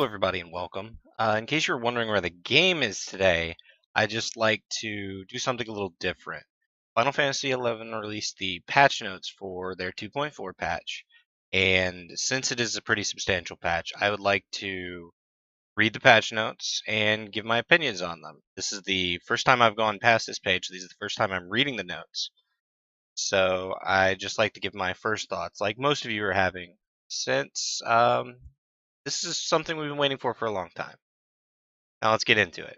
Hello, everybody, and welcome. In case you're wondering where the game is today, I just like to do something a little different. Final Fantasy XI released the patch notes for their 2.4 patch, and since it is a pretty substantial patch, I would like to read the patch notes and give my opinions on them. This is the first time I've gone past this page. This is the first time I'm reading the notes. So I just like to give my first thoughts, like most of you are having, since this is something we've been waiting for a long time. Now let's get into it.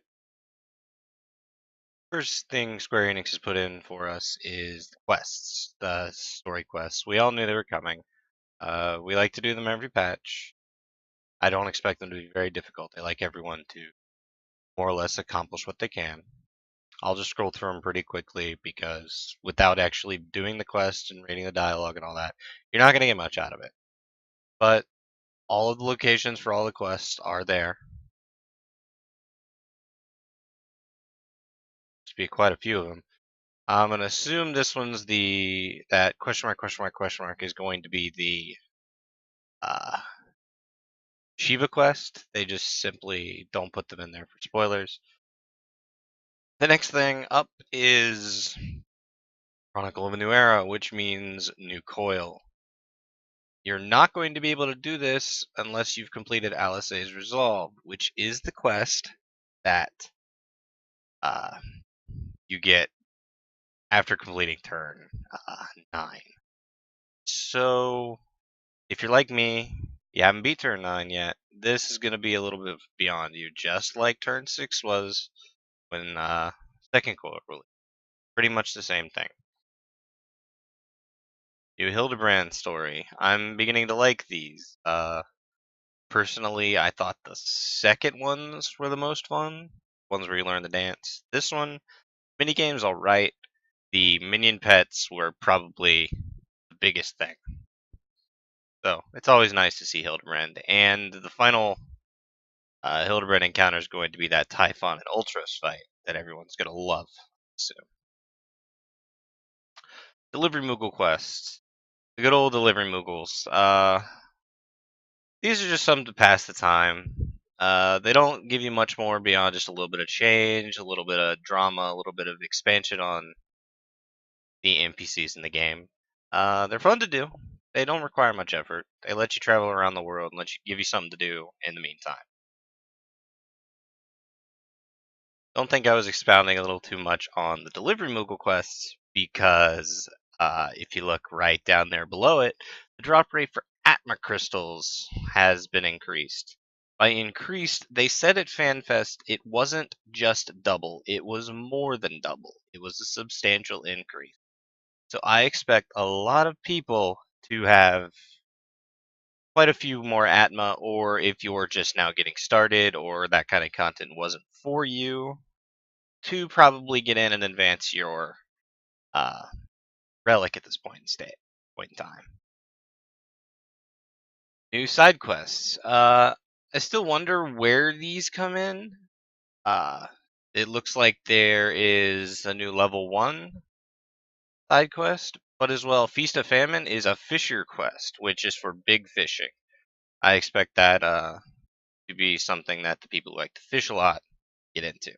First thing Square Enix has put in for us is the quests, the story quests. We all knew they were coming. We like to do them every patch. I don't expect them to be very difficult. They like everyone to more or less accomplish what they can. I'll just scroll through them pretty quickly because without actually doing the quest and reading the dialogue and all that, you're not going to get much out of it. But all of the locations for all the quests are there. There's be quite a few of them. I'm gonna assume this one's that question mark is going to be the uh, Shiva quest. They just simply don't put them in there for spoilers. The next thing up is Chronicle of a New Era, which means New Coil. You're not going to be able to do this unless you've completed Alisaie's Resolve, which is the quest that uh, you get after completing turn 9. So if you're like me, you haven't beat turn 9 yet, this is going to be a little bit beyond you, just like turn 6 was when second coil released. Pretty much the same thing. New Hildebrand story. I'm beginning to like these. Personally, I thought the second ones were the most fun. Ones where you learn the dance. This one, minigame's alright. The minion pets were probably the biggest thing. So, it's always nice to see Hildebrand. And the final Hildebrand encounter is going to be that Typhon and Ultros fight that everyone's going to love. So, Delivery Moogle quests. The good old Delivery Moogles. These are just some to pass the time. They don't give you much more beyond just a little bit of change, a little bit of drama, a little bit of expansion on the NPCs in the game. They're fun to do. They don't require much effort. They let you travel around the world and give you something to do in the meantime. Don't think I was expounding a little too much on the Delivery Moogle quests because if you look right down there below it, the drop rate for Atma crystals has been increased. By increased, they said at FanFest it wasn't just double, it was more than double. It was a substantial increase. So I expect a lot of people to have quite a few more Atma, or if you're just now getting started or that kind of content wasn't for you, to probably get in and advance your uh, relic at this point in time. New side quests. I still wonder where these come in. It looks like there is a new level 1 side quest, but as well, Feast of Famine is a fisher quest, which is for big fishing. I expect that to be something that the people who like to fish a lot get into.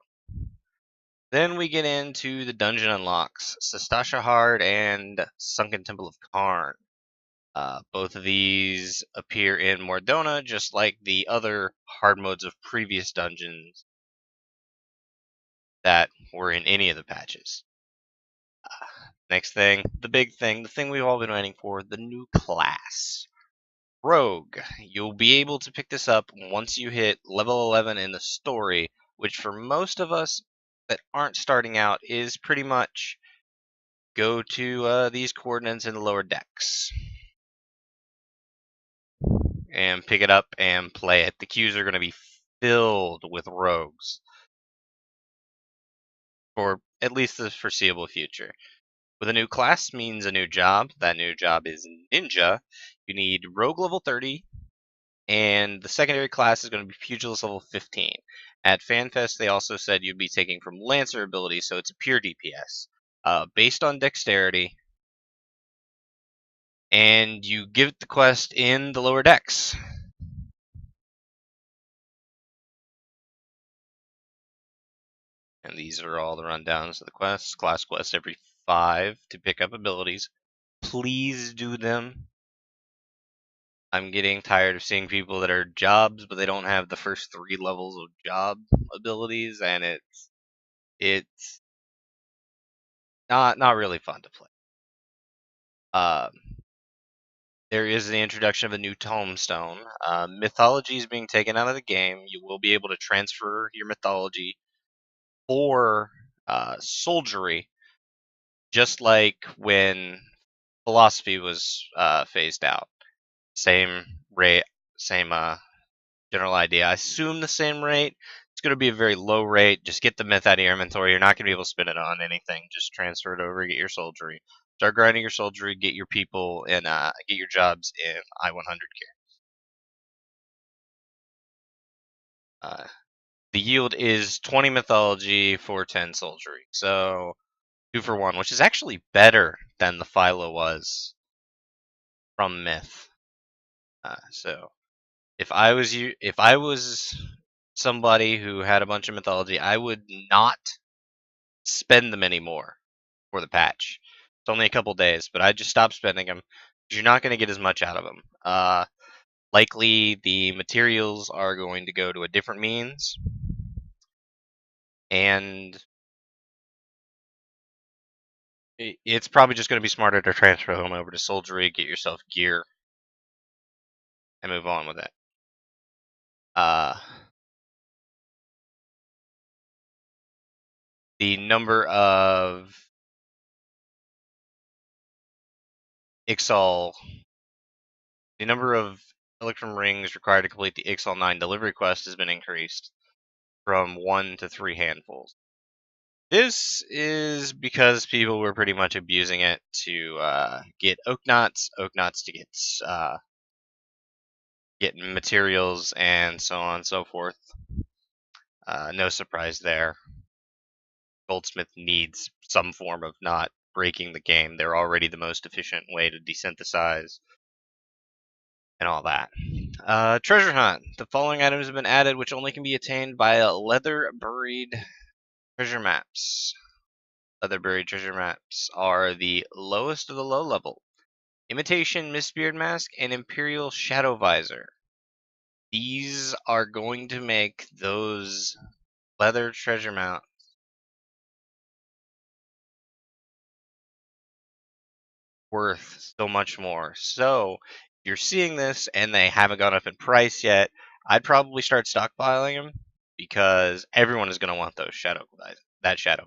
Then we get into the dungeon unlocks, Sastasha Hard and Sunken Temple of Karn. Both of these appear in Mordona, just like the other hard modes of previous dungeons that were in any of the patches. Next thing, the big thing, the thing we've all been waiting for, the new class. Rogue. You'll be able to pick this up once you hit level 11 in the story, which for most of us that aren't starting out is pretty much go to these coordinates in the lower decks and pick it up and play it. The queues are going to be filled with rogues for at least the foreseeable future. With a new class means a new job. That new job is Ninja. You need Rogue level 30, and the secondary class is going to be Pugilist level 15. At FanFest, they also said you'd be taking from Lancer ability, so it's a pure DPS. Based on dexterity, and you give it the quest in the lower decks. And these are all the rundowns of the quests. Class quests every 5 to pick up abilities. Please do them. I'm getting tired of seeing people that are jobs, but they don't have the first 3 levels of job abilities, and it's not really fun to play. There is the introduction of a new tombstone. Mythology is being taken out of the game. You will be able to transfer your mythology for soldiery, just like when philosophy was phased out. Same rate, same general idea. I assume the same rate. It's going to be a very low rate. Just get the myth out of your inventory. You're not going to be able to spend it on anything. Just transfer it over, get your soldiery. Start grinding your soldiery, get your people, and get your jobs in I-100 gear. The yield is 20 mythology for 10 soldiery. So 2 for 1, which is actually better than the Philo was from myth. So if I was somebody who had a bunch of mythology, I would not spend them anymore for the patch. It's only a couple days, but I just stop spending them because you're not going to get as much out of them. Likely the materials are going to go to a different means, and it's probably just going to be smarter to transfer them over to soldiery, get yourself gear, and move on with it. The number of Ixal, the number of Electrum rings required to complete the Ixal 9 delivery quest has been increased from 1 to 3 handfuls. This is because people were pretty much abusing it to get oak knots to get materials, and so on and so forth. No surprise there. Goldsmith needs some form of not breaking the game. They're already the most efficient way to desynthesize and all that. Treasure hunt. The following items have been added, which only can be attained by leather buried treasure maps. Leather buried treasure maps are the lowest of the low level. Imitation Mistbeard Mask and Imperial Shadow Visor. These are going to make those leather treasure mounts worth so much more. So, if you're seeing this and they haven't gone up in price yet, I'd probably start stockpiling them because everyone is going to want that shadow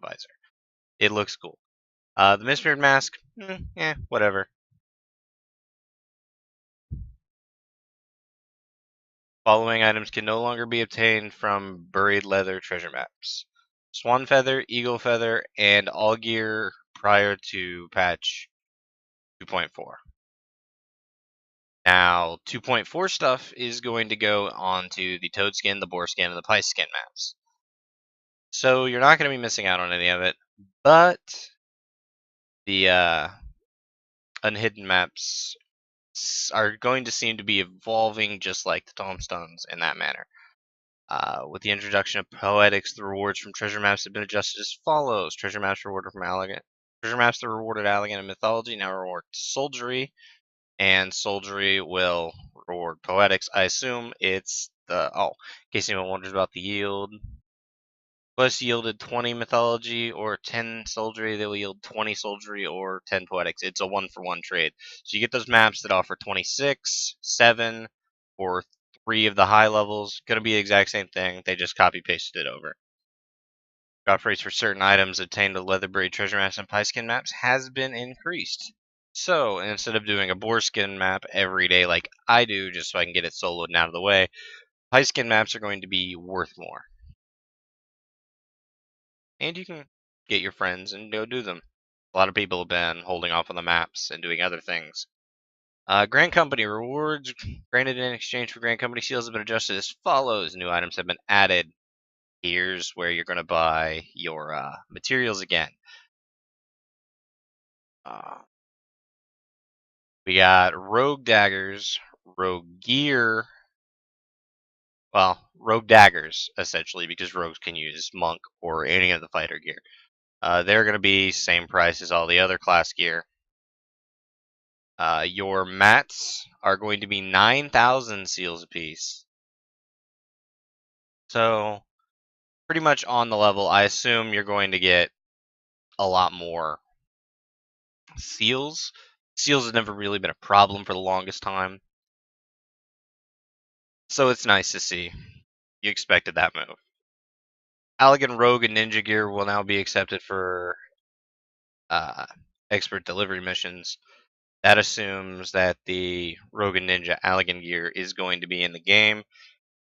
visor. It looks cool. The Mistbeard Mask, whatever. Following items can no longer be obtained from buried leather treasure maps. Swan Feather, Eagle Feather, and all gear prior to patch 2.4. Now, 2.4 stuff is going to go onto the Toad Skin, the Boar Skin, and the Pie Skin maps. So you're not going to be missing out on any of it, but the unhidden maps are going to seem to be evolving just like the tombstones in that manner. With the introduction of Poetics, the rewards from treasure maps have been adjusted as follows. Treasure maps rewarded from Allagan. Treasure maps that rewarded Allagan and Mythology now reward Soldiery, and Soldiery will reward Poetics. I assume it's in case anyone wonders about the yield. Quest yielded 20 Mythology or 10 Soldiery, they will yield 20 Soldiery or 10 Poetics. It's a 1-for-1 trade. So you get those maps that offer 26, 7, or 3 of the high levels. Going to be the exact same thing. They just copy-pasted it over. Drop rates for certain items obtained with leather buried treasure maps and pie skin maps has been increased. So instead of doing a boar skin map every day like I do, just so I can get it soloed and out of the way, pie skin maps are going to be worth more. And you can get your friends and go do them. A lot of people have been holding off on the maps and doing other things. Grand Company rewards granted in exchange for Grand Company seals have been adjusted as follows. New items have been added. Here's where you're going to buy your materials again. We got Rogue Daggers, Rogue Gear. Well, rogue daggers, essentially, because rogues can use monk or any of the fighter gear. They're going to be same price as all the other class gear. Your mats are going to be 9,000 seals apiece. So, pretty much on the level. I assume you're going to get a lot more seals. Seals have never really been a problem for the longest time. So it's nice to see. You expected that move. Allagan Rogue and Ninja gear will now be accepted for expert delivery missions. That assumes that the Rogue and Ninja Allagan gear is going to be in the game.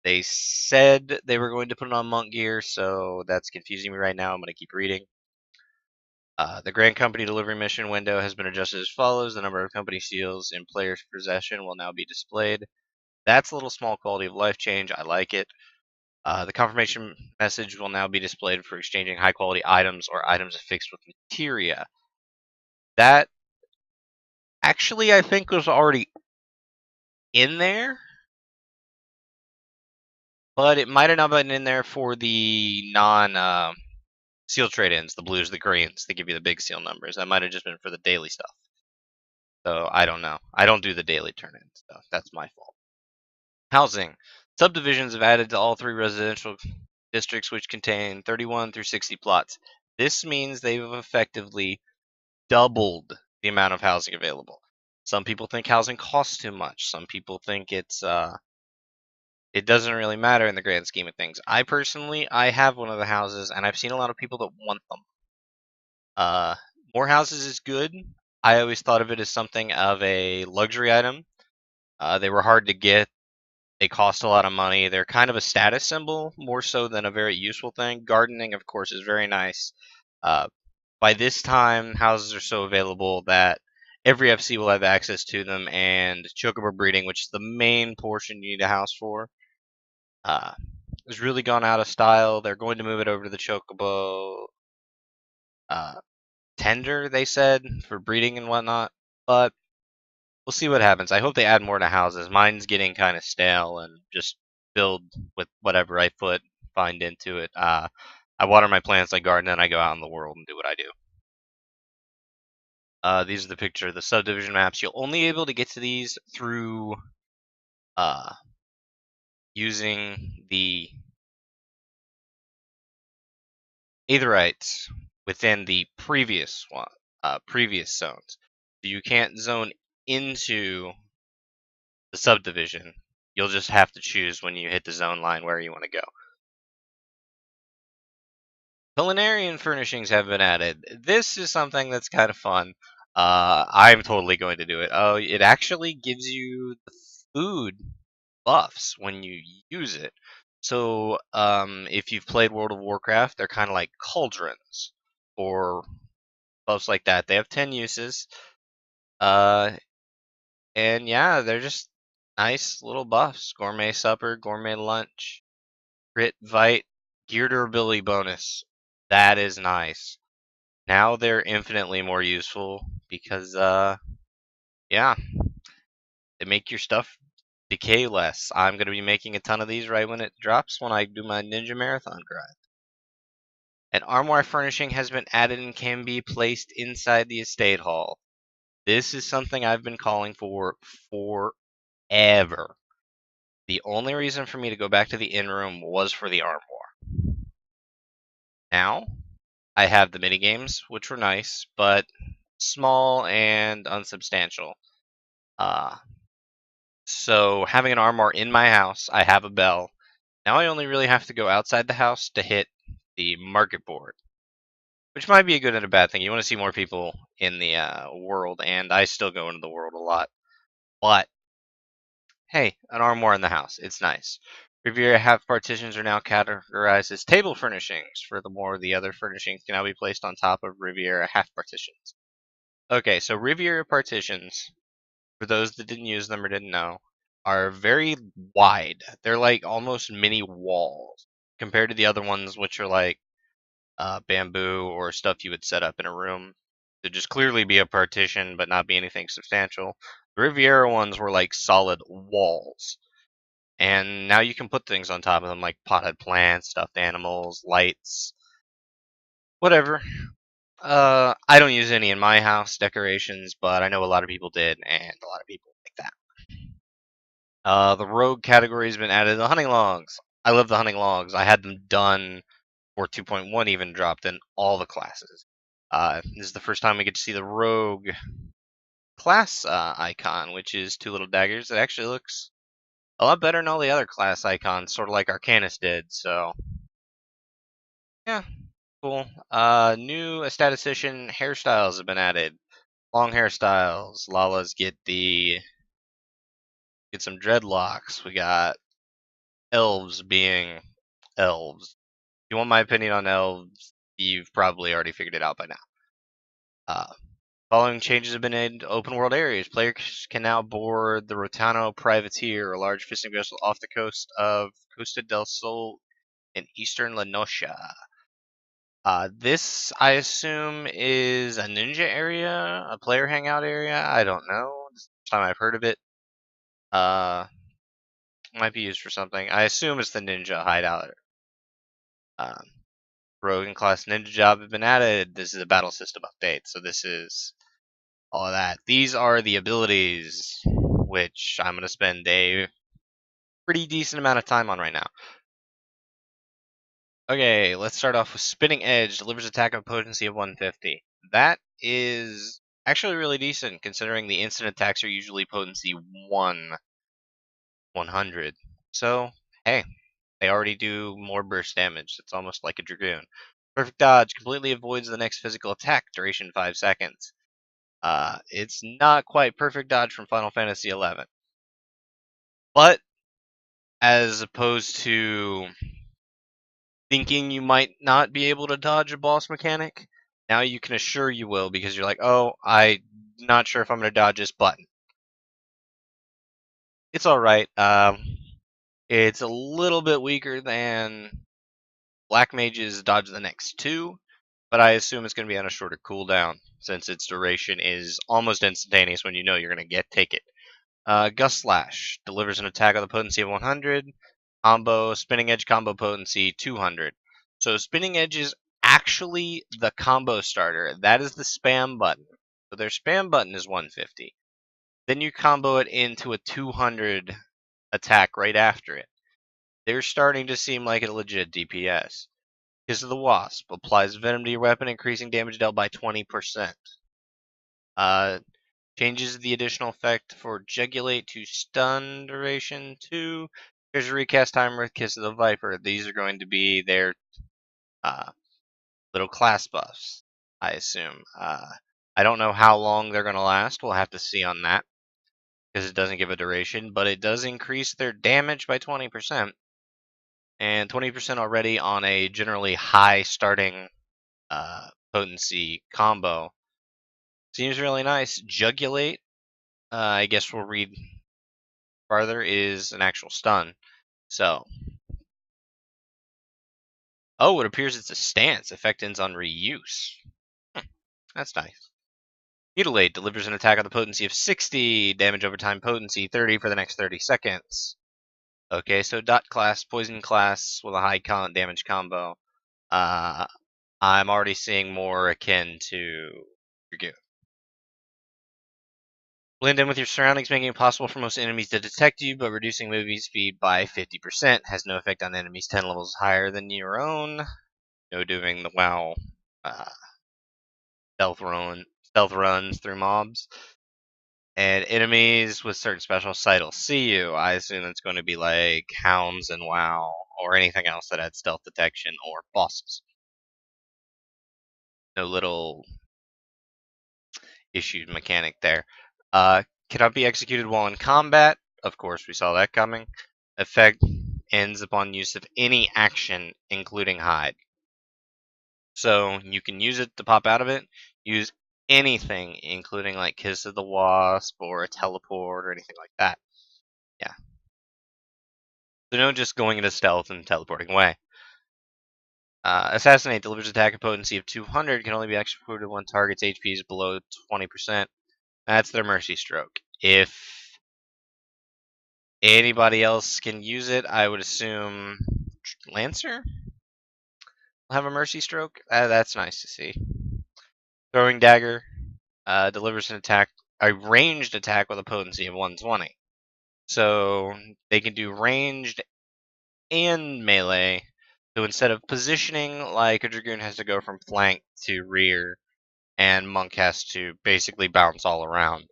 They said they were going to put it on Monk gear, so that's confusing me right now. I'm going to keep reading. The Grand Company delivery mission window has been adjusted as follows. The number of company seals in player's possession will now be displayed. That's a little small quality of life change. I like it. The confirmation message will now be displayed for exchanging high quality items or items affixed with materia. That actually, I think, was already in there, but it might have not been in there for the non seal trade-ins, the blues, the greens. They give you the big seal numbers. That might have just been for the daily stuff. So I don't know. I don't do the daily turn-in stuff. That's my fault. Housing. Subdivisions have added to all 3 residential districts, which contain 31 through 60 plots. This means they've effectively doubled the amount of housing available. Some people think housing costs too much. Some people think it doesn't really matter in the grand scheme of things. I personally, I have one of the houses, and I've seen a lot of people that want them. More houses is good. I always thought of it as something of a luxury item. They were hard to get. They cost a lot of money. They're kind of a status symbol, more so than a very useful thing. Gardening, of course, is very nice. By this time, houses are so available that every FC will have access to them, and chocobo breeding, which is the main portion you need a house for, has really gone out of style. They're going to move it over to the chocobo tender, they said, for breeding and whatnot, but we'll see what happens. I hope they add more to houses. Mine's getting kind of stale and just build with whatever I find into it. I water my plants, I garden, and I go out in the world and do what I do. These are the picture of the subdivision maps. You'll only be able to get to these through using the aetherytes within the previous zones. So you can't zone into the subdivision. You'll just have to choose when you hit the zone line where you want to go. Culinarian furnishings have been added. This is something that's kind of fun. I'm totally going to do it. Oh, it actually gives you the food buffs when you use it. So, if you've played World of Warcraft, they're kind of like cauldrons or buffs like that. They have 10 uses. And yeah, they're just nice little buffs. Gourmet supper, gourmet lunch, crit vite, gear durability bonus. That is nice. Now they're infinitely more useful because, yeah, they make your stuff decay less. I'm going to be making a ton of these right when it drops when I do my Ninja Marathon grind. An armoire furnishing has been added and can be placed inside the estate hall. This is something I've been calling for forever. The only reason for me to go back to the inn room was for the armoire. Now, I have the minigames, which were nice, but small and unsubstantial. So having an armoire in my house, I have a bell. Now I only really have to go outside the house to hit the market board, which might be a good and a bad thing. You want to see more people in the world, and I still go into the world a lot. But hey, an armoire in the house, it's nice. Riviera half partitions are now categorized as table furnishings. Furthermore, the other furnishings can now be placed on top of Riviera half partitions. Okay, so Riviera partitions, for those that didn't use them or didn't know, are very wide. They're like almost mini walls compared to the other ones, which are like bamboo or stuff you would set up in a room to just clearly be a partition but not be anything substantial. The Riviera ones were like solid walls. And now you can put things on top of them like potted plants, stuffed animals, lights, whatever. I don't use any in my house decorations, but I know a lot of people did, and a lot of people like that. The rogue category has been added. The hunting logs. I love the hunting logs. I had them done for 2.1 even dropped in all the classes. This is the first time we get to see the rogue class icon, which is two little daggers. It actually looks a lot better than all the other class icons, sort of like Arcanus did. So, yeah, cool. New statistician hairstyles have been added. Long hairstyles. Lalas get some dreadlocks. We got elves being elves. If you want my opinion on elves, you've probably already figured it out by now. Following changes have been made to open world areas. Players can now board the Rotano Privateer, a large fishing vessel off the coast of Costa del Sol in eastern La Noscia. This, I assume, is a ninja area, a player hangout area. I don't know. This is the first time I've heard of it. Might be used for something. I assume it's the ninja hideout. Rogue and class ninja job have been added. This is a battle system update, so this is all of that. These are the abilities, which I'm going to spend a pretty decent amount of time on right now. Okay, let's start off with Spinning Edge. Delivers attack of potency of 150. That is actually really decent, considering the instant attacks are usually potency 100. So, hey, they already do more burst damage. It's almost like a Dragoon. Perfect Dodge completely avoids the next physical attack, duration 5 seconds. It's not quite Perfect Dodge from Final Fantasy XI. But, as opposed to thinking you might not be able to dodge a boss mechanic, now you can assure you will, because you're like, oh, I'm not sure if I'm going to dodge this button. It's alright. It's a little bit weaker than Black Mage's dodge the next two, but I assume it's going to be on a shorter cooldown, since its duration is almost instantaneous when you know you're going to take it. Gust Slash delivers an attack with a potency of 100. Combo, Spinning Edge combo potency 200. So Spinning Edge is actually the combo starter. That is the spam button. So their spam button is 150. Then you combo it into a 200 attack right after it. They're starting to seem like a legit DPS. Kiss of the Wasp applies venom to your weapon, increasing damage dealt by 20%. Changes the additional effect for Jugulate to stun duration 2. Here's a recast timer with Kiss of the Viper. These are going to be their little class buffs, I assume. I don't know how long they're going to last. We'll have to see on that, because it doesn't give a duration, but it does increase their damage by 20%. And 20% already on a generally high starting potency combo. Seems really nice. Jugulate, I guess we'll read farther, is an actual stun. So, oh, it appears it's a stance. Effect ends on reuse. That's nice. Mutilate delivers an attack with a potency of 60, damage over time potency 30 for the next 30 seconds. Okay, so dot class, poison class with a high damage combo. I'm already seeing more akin to Dragoon. Blend in with your surroundings, making it possible for most enemies to detect you, but reducing movement speed by 50%. Has no effect on enemies 10 levels higher than your own. No doing the WoW stealth runs through mobs. And enemies with certain special sight will see you. I assume it's going to be like hounds and WoW, or anything else that had stealth detection, or bosses. No little issued mechanic there. Cannot be executed while in combat. Of course, we saw that coming. Effect ends upon use of any action, including hide. So you can use it to pop out of it. Use anything, including like Kiss of the Wasp or a teleport or anything like that. Yeah. So no just going into stealth and teleporting away. Assassinate delivers attack and potency of 200, can only be executed when target's HP is below 20%. That's their Mercy Stroke. If Anybody else can use it. I would assume Lancer will have a Mercy Stroke. That's nice to see. Throwing Dagger delivers an attack, a ranged attack with a potency of 120. So they can do ranged and melee. So instead of positioning, like a Dragoon has to go from flank to rear, and Monk has to basically bounce all around.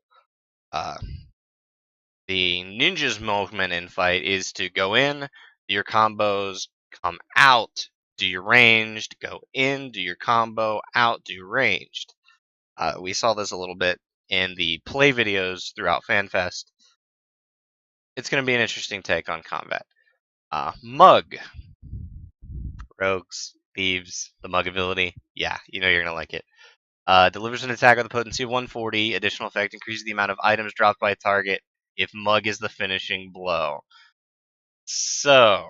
The ninja's movement in fight is to go in, do your combos, come out, do your ranged, go in, do your combo, out, do ranged. We saw this a little bit in the play videos throughout FanFest. It's going to be an interesting take on combat. Mug. Rogues, thieves, the mug ability. Yeah, you know you're going to like it. Delivers an attack with a potency of 140. Additional effect increases the amount of items dropped by a target if Mug is the finishing blow. So,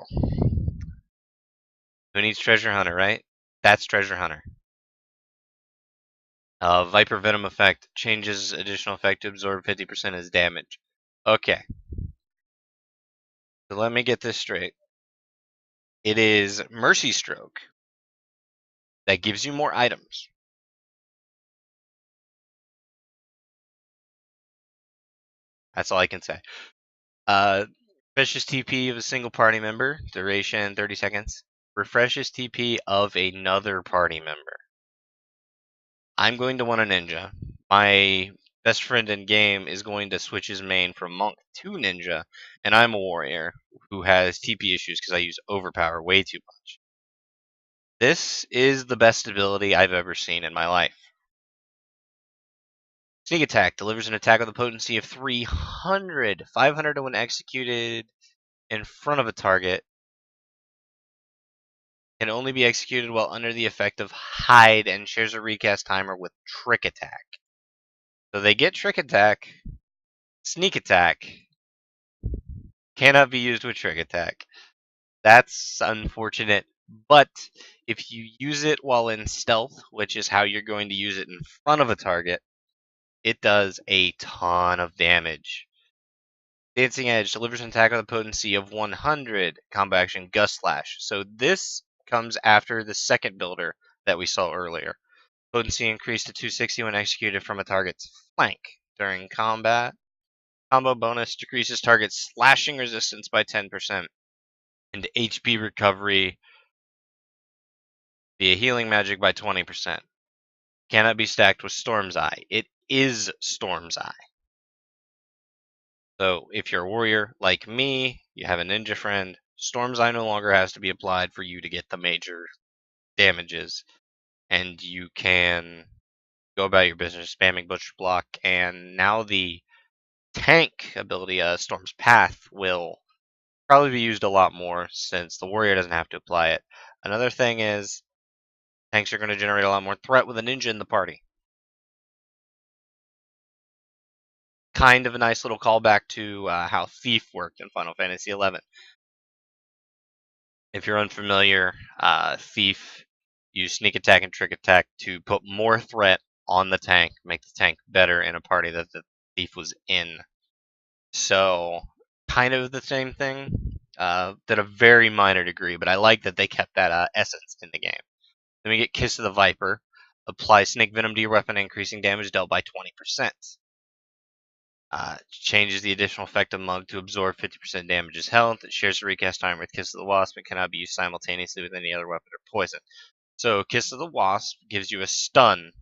who needs Treasure Hunter, right? That's Treasure Hunter. Viper Venom effect changes additional effect to absorb 50% as damage. Okay. So let me get this straight. It is Mercy Stroke that gives you more items. That's all I can say. Refreshes TP of a single party member, duration 30 seconds. Refreshes TP of another party member. I'm going to want a ninja. My best friend in game is going to switch his main from monk to ninja, and I'm a warrior who has TP issues because I use overpower way too much. This is the best ability I've ever seen in my life. Sneak attack delivers an attack with a potency of 300, 500 when executed in front of a target. Can only be executed while under the effect of hide and shares a recast timer with trick attack. So they get trick attack, sneak attack cannot be used with trick attack. That's unfortunate, but if you use it while in stealth, which is how you're going to use it in front of a target, it does a ton of damage. Dancing Edge delivers an attack with a potency of 100, combo action Gust Slash. So this comes after the second builder that we saw earlier. Potency increased to 260 when executed from a target's flank during combat. Combo bonus decreases target's slashing resistance by 10%. And HP recovery via healing magic by 20%. Cannot be stacked with Storm's Eye. It is Storm's Eye. So if you're a warrior like me, you have a ninja friend, Storm's Eye no longer has to be applied for you to get the major damages. And you can go about your business spamming Butcher Block. And now the tank ability, Storm's Path, will probably be used a lot more since the warrior doesn't have to apply it. Another thing is tanks are going to generate a lot more threat with a ninja in the party. Kind of a nice little callback to how Thief worked in Final Fantasy XI. If you're unfamiliar, Thief used sneak attack and trick attack to put more threat on the tank, make the tank better in a party that the Thief was in. So, kind of the same thing, to a very minor degree, but I like that they kept that essence in the game. Then we get Kiss of the Viper. Apply Snake Venom to your weapon, increasing damage dealt by 20%. Changes the additional effect of Mug to absorb 50% damage as health. It shares the recast timer with Kiss of the Wasp and cannot be used simultaneously with any other weapon or poison. So Kiss of the Wasp gives you a stun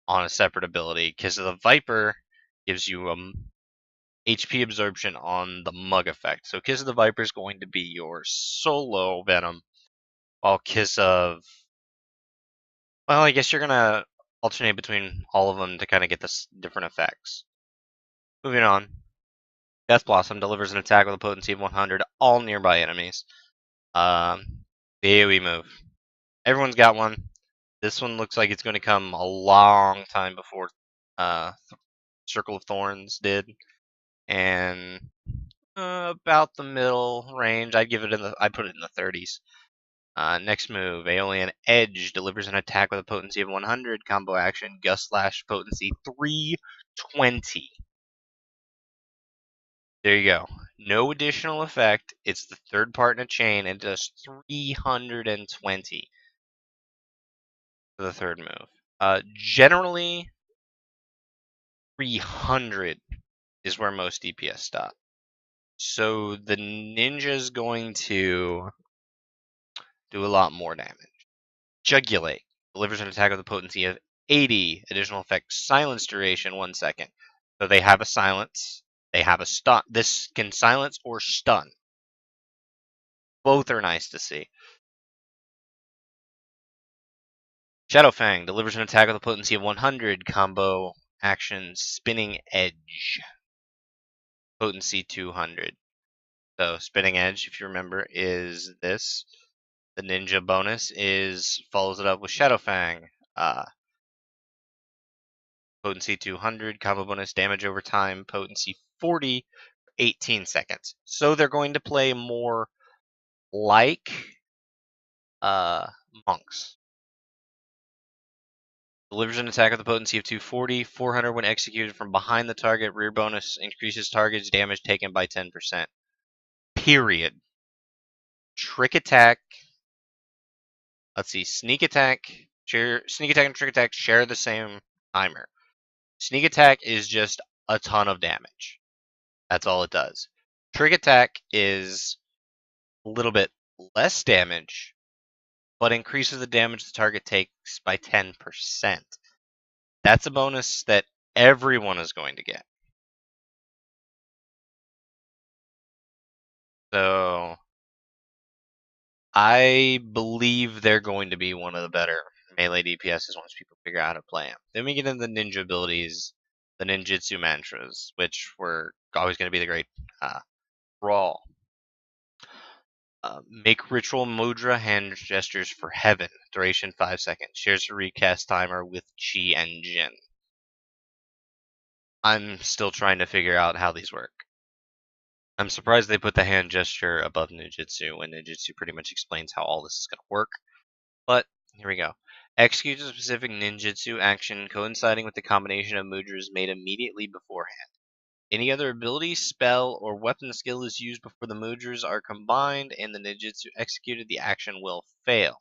on a separate ability. Kiss of the Viper gives you HP absorption on the Mug effect. So Kiss of the Viper is going to be your solo Venom, while Kiss of... Well, I guess you're going to alternate between all of them to kind of get this different effects. Moving on. Death Blossom delivers an attack with a potency of 100 all nearby enemies. The AoE move. Everyone's got one. This one looks like it's going to come a long time before Circle of Thorns did, and about the middle range. I'd give it I put it in the 30s. Next move, Aeolian Edge delivers an attack with a potency of 100. Combo action, Gust Slash, potency 320. There you go. No additional effect. It's the third part in a chain and does 320 for the third move. Generally, 300 is where most DPS stop. So the ninja's going to do a lot more damage. Jugulate delivers an attack with a potency of 80. Additional effect, silence duration 1 second. So they have a silence. They have a stun. This can silence or stun. Both are nice to see. Shadowfang delivers an attack with a potency of 100. Combo action, Spinning Edge. Potency 200. So Spinning Edge, if you remember, is this. The ninja bonus follows it up with Shadowfang. Potency 200, combo bonus, damage over time, potency 40, 18 seconds. So they're going to play more like monks. Delivers an attack with a potency of 240, 400 when executed from behind the target. Rear bonus increases target's damage taken by 10%. Period. Trick attack. Let's see. Sneak attack and trick attack share the same timer. Sneak attack is just a ton of damage. That's all it does. Trick attack is a little bit less damage, but increases the damage the target takes by 10%. That's a bonus that everyone is going to get. So I believe they're going to be one of the better melee DPSs once people figure out how to play them. Then we get into the ninja abilities, the ninjutsu mantras, which were always going to be the great brawl. Make ritual mudra hand gestures for heaven. Duration 5 seconds. Shares a recast timer with chi and jin. I'm still trying to figure out how these work. I'm surprised they put the hand gesture above ninjutsu when ninjutsu pretty much explains how all this is going to work. But here we go. Execute a specific ninjutsu action coinciding with the combination of mudras made immediately beforehand. Any other ability, spell, or weapon skill is used before the mudras are combined and the ninjutsu executed, the action will fail.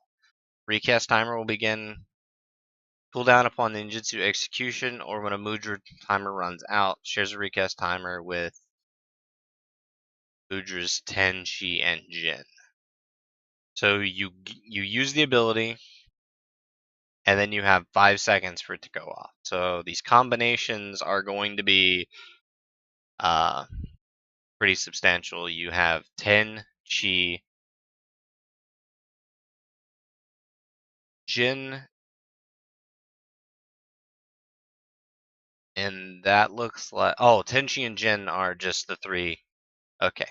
Recast timer will begin cooldown upon ninjutsu execution or when a mudra timer runs out. Shares a recast timer with mudras Ten, Chi, and Jin. So you use the ability, and then you have 5 seconds for it to go off. So these combinations are going to be pretty substantial. You have Ten, Chi, Jin, and that looks like... Oh, Ten, Chi, and Jin are just the 3. Okay.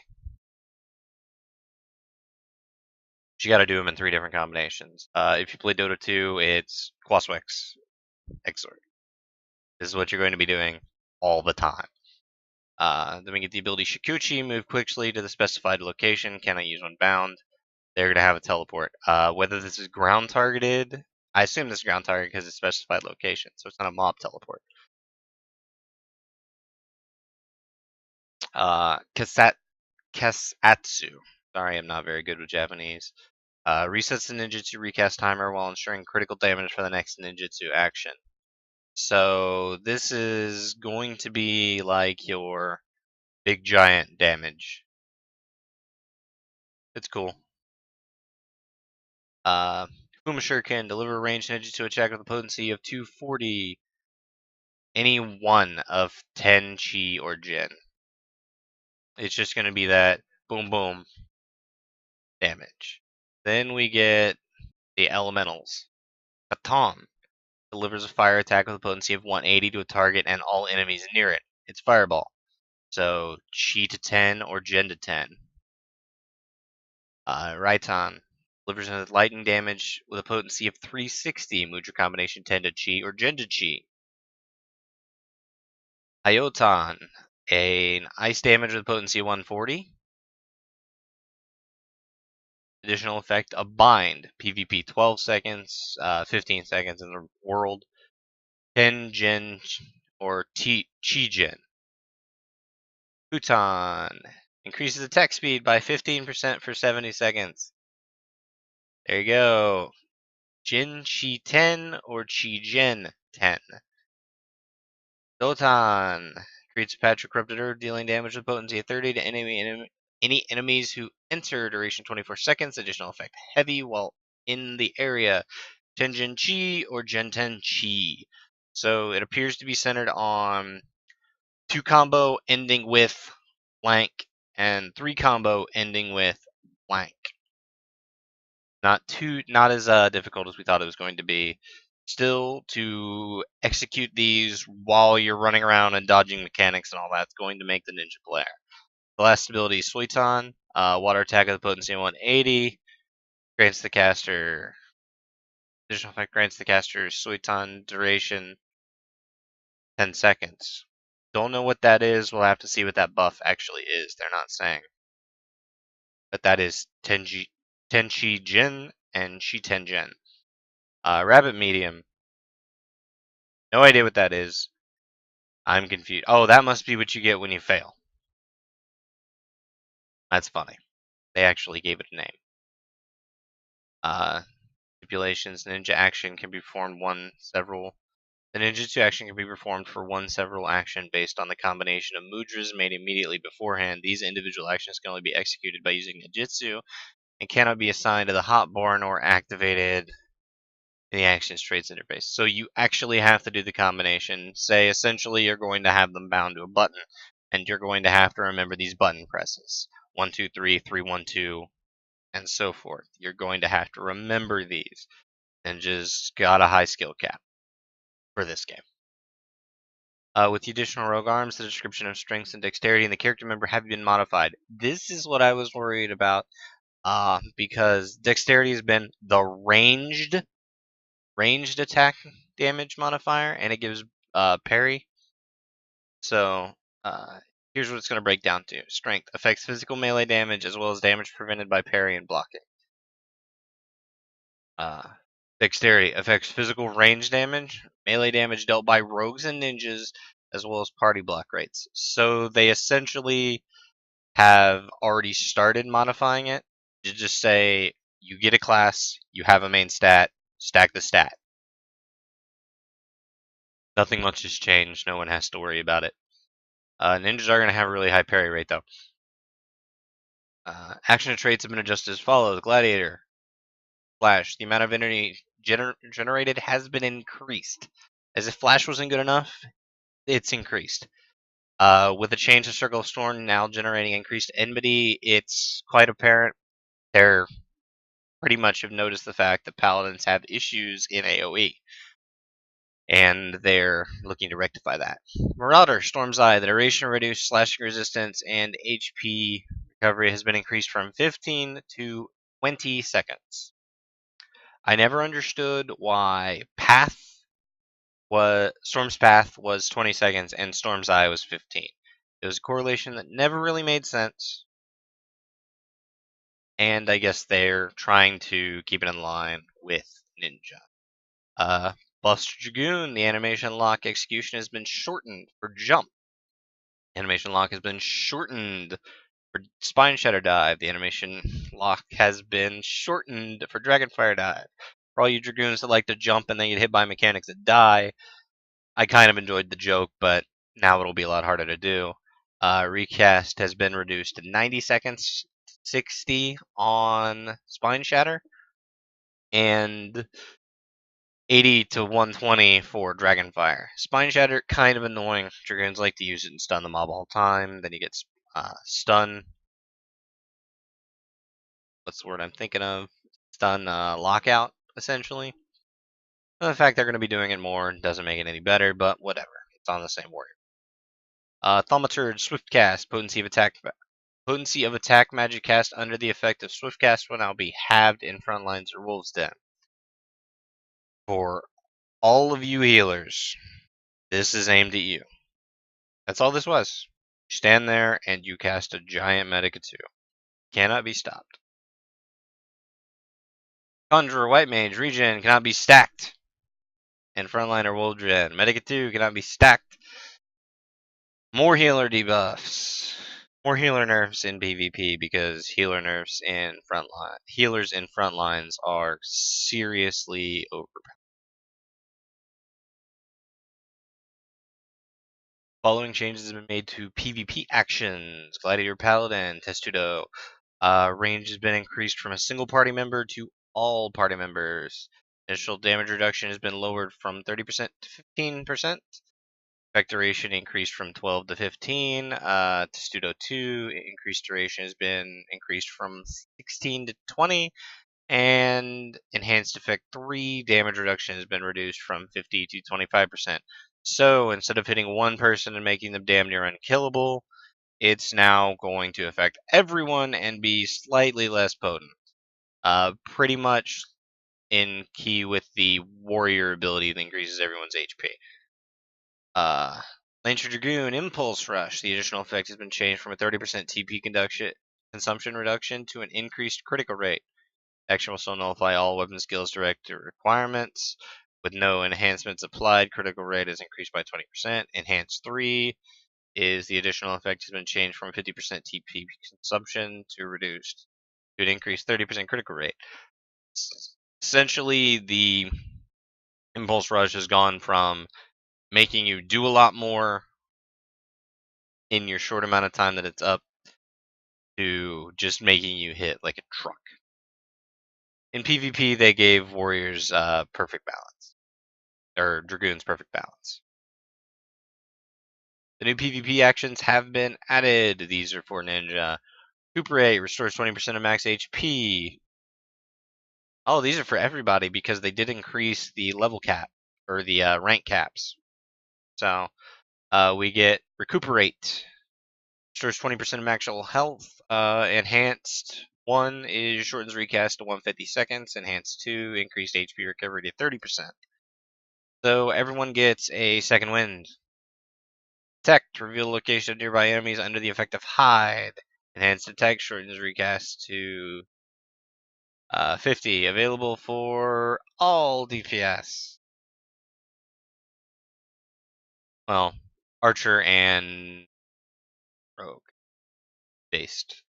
You got to do them in 3 different combinations. If you play Dota 2, it's Quaswex, Exort. This is what you're going to be doing all the time. Then we get the ability Shikuchi, move quickly to the specified location, cannot use when bound. They're going to have a teleport. Whether this is ground targeted, I assume this is ground targeted because it's specified location, so it's not a mob teleport. Kasatsu. Sorry, I'm not very good with Japanese. Resets the ninjutsu recast timer while ensuring critical damage for the next ninjutsu action. So this is going to be like your big giant damage. It's cool. Fuma Shuriken, deliver a ranged ninjutsu attack with a potency of 240. Any one of Ten, Chi, or Jin. It's just going to be that boom boom damage. Then we get the elementals. Katon delivers a fire attack with a potency of 180 to a target and all enemies near it. It's fireball. So Chi to 10 or Jin to 10. Raitan delivers a lightning damage with a potency of 360. Mudra combination 10 to Chi or Jin to Chi. Hyotan, an ice damage with a potency of 140. Additional effect, a bind. PvP 12 seconds, 15 seconds in the world. 10 Jin or Chi Jin. Hutan, Increases attack speed by 15% for 70 seconds. There you go. Jin Chi 10 or Chi Jin 10. Dotan creates a patch of corrupted herb, dealing damage with potency of 30 to any enemies who enter. Duration 24 seconds. Additional effect heavy while in the area. Tenjin Chi or Genten Chi. So it appears to be centered on 2 combo ending with blank and 3 combo ending with blank. Not as difficult as we thought it was going to be. Still, to execute these while you're running around and dodging mechanics and all that's going to make the ninja player. The last ability is Suiton. Water attack of the potency of 180. Grants the caster. Additional effect grants the caster Suiton duration 10 seconds. Don't know what that is. We'll have to see what that buff actually is. They're not saying. But that is Tenchi Jin and Shiten Jin. Rabbit medium. No idea what that is. I'm confused. Oh, that must be what you get when you fail. That's funny. They actually gave it a name. Stipulations. Ninja action can be performed The ninjutsu action can be performed for one several action based on the combination of mudras made immediately beforehand. These individual actions can only be executed by using ninjutsu and cannot be assigned to the hotbar or activated in the actions traits interface. So you actually have to do the combination. Say, essentially, you're going to have them bound to a button, and you're going to have to remember these button presses. 1, 2, 3, 3, 1, 2, and so forth. You're going to have to remember these. Ninjas got a high skill cap for this game. With the additional rogue arms, the description of strengths and dexterity and the character member have been modified. This is what I was worried about, because dexterity has been the ranged attack damage modifier, and it gives parry. So here's what it's going to break down to. Strength affects physical melee damage as well as damage prevented by parry and blocking. Dexterity affects physical range damage, melee damage dealt by rogues and ninjas, as well as party block rates. So they essentially have already started modifying it. You just say you get a class, you have a main stat, stack the stat. Nothing much has changed. No one has to worry about it. Ninjas are going to have a really high parry rate, though. Action traits have been adjusted as follows. Gladiator. Flash. The amount of energy generated has been increased. As if Flash wasn't good enough, it's increased. With a change to Circle of Storm now generating increased enmity, it's quite apparent they're pretty much have noticed the fact that Paladins have issues in AoE. And they're looking to rectify that. Marauder, Storm's Eye. The duration reduced slashing resistance and HP recovery has been increased from 15 to 20 seconds. I never understood why Storm's Path was 20 seconds and Storm's Eye was 15. It was a correlation that never really made sense. And I guess they're trying to keep it in line with Ninja. Buster Dragoon, the animation lock execution has been shortened for jump. Animation lock has been shortened for Spine Shatter Dive. The animation lock has been shortened for Dragonfire Dive. For all you Dragoons that like to jump and then get hit by mechanics that die, I kind of enjoyed the joke, but now it'll be a lot harder to do. Recast has been reduced to 90 seconds, 60 on Spine Shatter, and 80 to 120 for Dragonfire. Spine Shatter, kind of annoying. Dragoons like to use it and stun the mob all the time. Then you get stun. What's the word I'm thinking of? Stun lockout, essentially. And the fact they're going to be doing it more doesn't make it any better, but whatever. It's on the same warrior. Thaumaturge, Swift Cast, Potency of attack magic cast under the effect of Swift Cast will now be halved in Frontlines or Wolves Den. For all of you healers, this is aimed at you. That's all this was. You stand there and you cast a giant Medicatoo. Cannot be stopped. Conjurer, White Mage, Regen cannot be stacked. And Frontline or Wolf Gen. Medicatoo cannot be stacked. More healer debuffs. More healer nerfs in PvP because healers in front lines are seriously overpowered. Following changes have been made to PvP actions. Gladiator Paladin, Testudo. Range has been increased from a single party member to all party members. Initial damage reduction has been lowered from 30% to 15%. Effect duration increased from 12 to 15. Testudo 2, increased duration has been increased from 16 to 20. And enhanced effect 3, damage reduction has been reduced from 50 to 25%. So instead of hitting one person and making them damn near unkillable, it's now going to affect everyone and be slightly less potent. Pretty much in key with the warrior ability that increases everyone's HP. Lancer Dragoon Impulse Rush. The additional effect has been changed from a 30% TP consumption reduction to an increased critical rate. Action will still nullify all weapon skills directed requirements. With no enhancements applied, critical rate is increased by 20%. Enhanced 3 is the additional effect has been changed from 50% TP consumption to reduced to an increased 30% critical rate. Essentially, the Impulse Rush has gone from making you do a lot more in your short amount of time that it's up to just making you hit like a truck. In PvP, they gave warriors perfect balance, or dragoons perfect balance. The new PvP actions have been added. These are for Ninja. Recuperate restores 20% of max HP. Oh, these are for everybody because they did increase the level cap or the rank caps. So we get Recuperate. Restores 20% of actual health. Enhanced 1 is shortens recast to 150 seconds. Enhanced 2, increased HP recovery to 30%. So everyone gets a second wind. Detect, reveal the location of nearby enemies under the effect of Hide. Enhanced Detect, shortens recast to 50. Available for all DPS. Well, Archer and Rogue based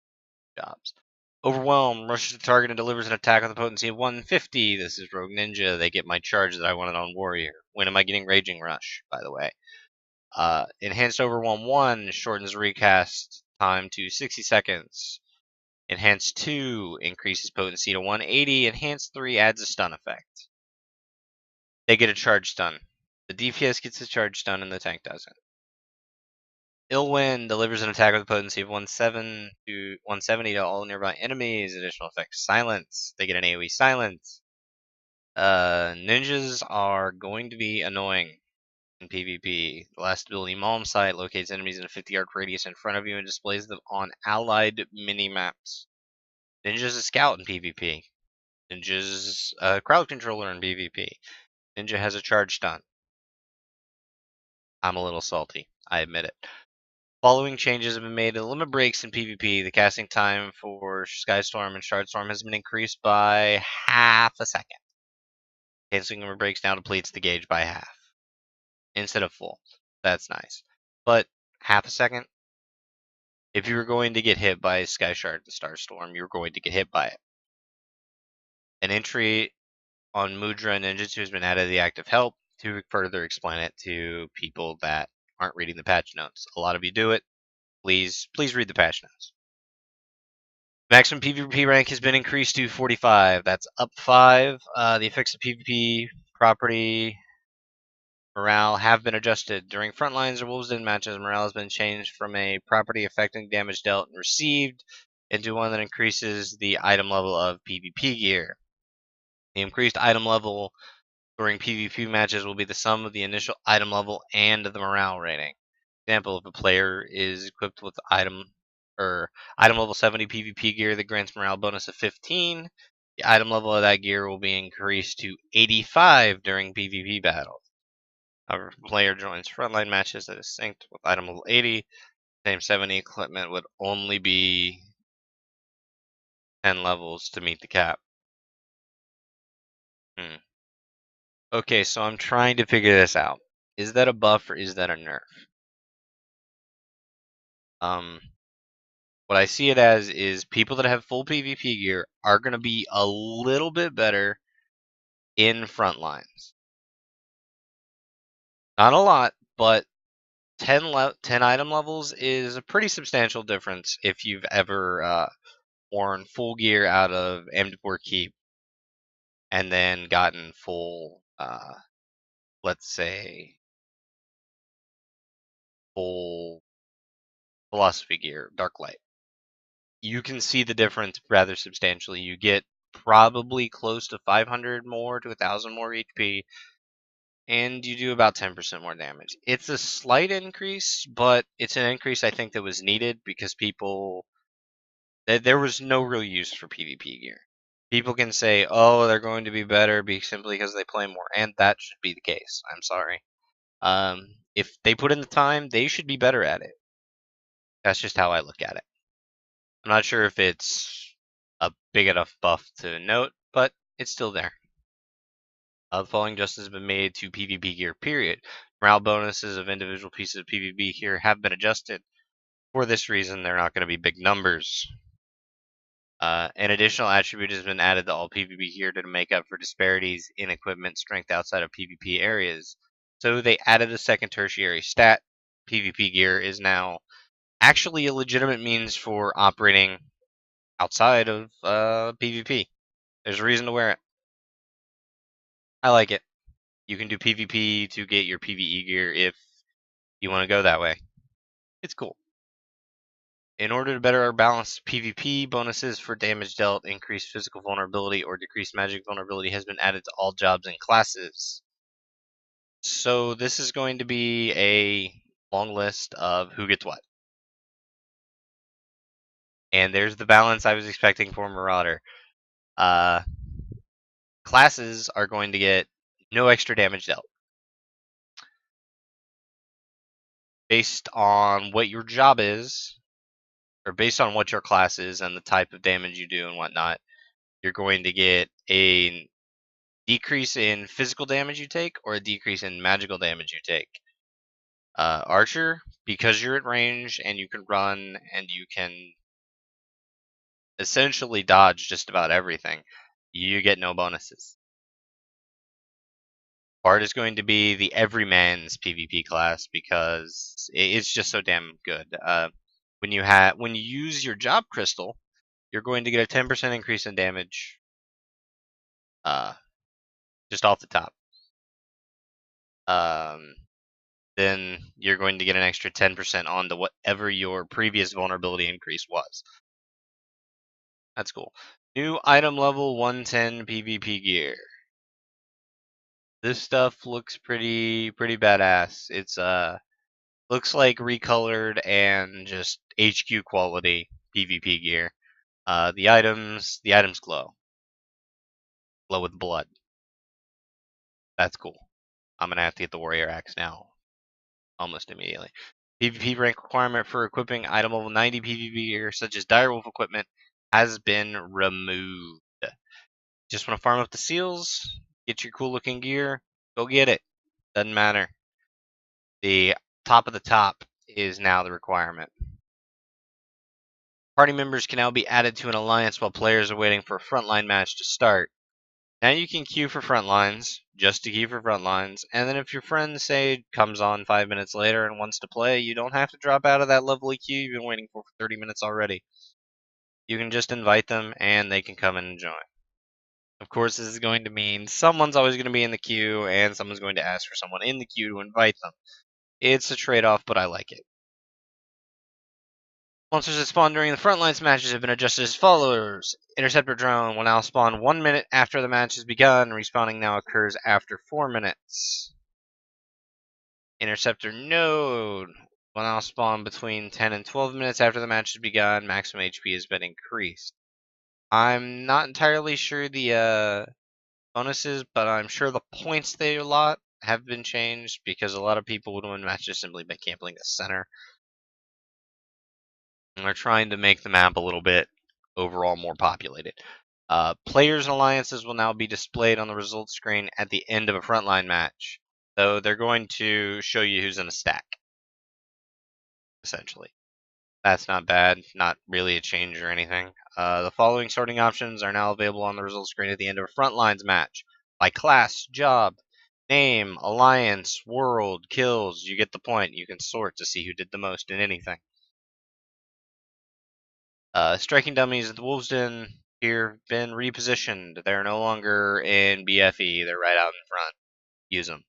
jobs. Overwhelm, rushes the target and delivers an attack with a potency of 150. This is Rogue Ninja. They get my charge that I wanted on Warrior. When am I getting Raging Rush, by the way? Enhanced Overwhelm 1 shortens recast time to 60 seconds. Enhanced 2 increases potency to 180. Enhanced 3 adds a stun effect. They get a charge stun. The DPS gets a charge stun and the tank doesn't. Ill Wind delivers an attack with a potency of 170 to all nearby enemies. Additional effect Silence. They get an AoE Silence. Ninjas are going to be annoying in PvP. The last ability, Malmsight, locates enemies in a 50-yard radius in front of you and displays them on allied mini-maps. Ninja's a scout in PvP. Ninja's a crowd controller in PvP. Ninja has a charge stun. I'm a little salty. I admit it. Following changes have been made to limit breaks in PvP. The casting time for Skystorm and Shardstorm has been increased by half a second. Canceling limit breaks now depletes the gauge by half instead of full. That's nice. But half a second? If you were going to get hit by Sky Shard and Starstorm, you were going to get hit by it. An entry on Mudra and Ninjutsu has been added to the active help to further explain it to people that aren't reading the patch notes. A lot of you do it. Please read the patch notes. Maximum PvP rank has been increased to 45. That's up 5. The effects of PvP property morale have been adjusted. During Frontlines or Wolves Den matches, morale has been changed from a property affecting damage dealt and received into one that increases the item level of PvP gear. The increased item level during PvP matches will be the sum of the initial item level and the morale rating. For example, if a player is equipped with item level 70 PvP gear that grants morale bonus of 15, the item level of that gear will be increased to 85 during PvP battles. However, if a player joins frontline matches that is synced with item level 80, same 70 equipment would only be 10 levels to meet the cap. Okay, so I'm trying to figure this out. Is that a buff or is that a nerf? What I see it as is people that have full PvP gear are going to be a little bit better in front lines. Not a lot, but 10 item levels is a pretty substantial difference if you've ever worn full gear out of Amdapur Keep and then gotten full, let's say, full philosophy gear, Dark Light. You can see the difference rather substantially. You get probably close to 500 more to 1,000 more HP, and you do about 10% more damage. It's a slight increase, but it's an increase I think that was needed because there was no real use for PvP gear. People can say, oh, they're going to be better simply because they play more, and that should be the case. I'm sorry. If they put in the time, they should be better at it. That's just how I look at it. I'm not sure if it's a big enough buff to note, but it's still there. The following adjustments have been made to PvP gear, period. Morale bonuses of individual pieces of PvP gear have been adjusted. For this reason, they're not going to be big numbers. An additional attribute has been added to all PvP gear to make up for disparities in equipment strength outside of PvP areas. So they added a second tertiary stat. PvP gear is now actually a legitimate means for operating outside of PvP. There's a reason to wear it. I like it. You can do PvP to get your PvE gear if you want to go that way. It's cool. In order to better balance PvP, bonuses for damage dealt, increased physical vulnerability, or decreased magic vulnerability has been added to all jobs and classes. So this is going to be a long list of who gets what. And there's the balance I was expecting for Marauder. Classes are going to get no extra damage dealt. Based on what your job is, or based on what your class is and the type of damage you do and whatnot, you're going to get a decrease in physical damage you take or a decrease in magical damage you take. Archer, because you're at range and you can run and you can essentially dodge just about everything, you get no bonuses. Bard is going to be the everyman's PvP class because it's just so damn good. When you use your job crystal, you're going to get a 10% increase in damage. Just off the top. Then you're going to get an extra 10% onto whatever your previous vulnerability increase was. That's cool. New item level 110 PvP gear. This stuff looks pretty badass. It's looks like recolored and just HQ quality PvP gear. The items glow with blood. That's cool. I'm gonna have to get the warrior axe now, almost immediately. PvP rank requirement for equipping item level 90 PvP gear, such as direwolf equipment, has been removed. Just want to farm up the seals, get your cool looking gear, go get it. Doesn't matter. The top of the top is now the requirement. Party members can now be added to an alliance while players are waiting for a frontline match to start. Now you can queue for front lines, just to queue for front lines, and then if your friend, say, comes on 5 minutes later and wants to play, you don't have to drop out of that lovely queue you've been waiting for 30 minutes already. You can just invite them and they can come in and join. Of course, this is going to mean someone's always going to be in the queue and someone's going to ask for someone in the queue to invite them. It's a trade-off, but I like it. Monsters that spawn during the frontlines matches have been adjusted as follows. Interceptor drone will now spawn 1 minute after the match has begun. Respawning now occurs after 4 minutes. Interceptor node will now spawn between 10 and 12 minutes after the match has begun. Maximum HP has been increased. I'm not entirely sure the bonuses, but I'm sure the points they allot have been changed because a lot of people would win matches simply by camping the center. And they're trying to make the map a little bit overall more populated. Players and alliances will now be displayed on the results screen at the end of a frontline match. So they're going to show you who's in a stack, essentially. That's not bad. Not really a change or anything. The following sorting options are now available on the results screen at the end of a Frontlines match. By class, job, name, alliance, world, kills. You get the point. You can sort to see who did the most in anything. Striking dummies at the Wolves Den here have been repositioned. They're no longer in BFE. They're right out in front. Use them.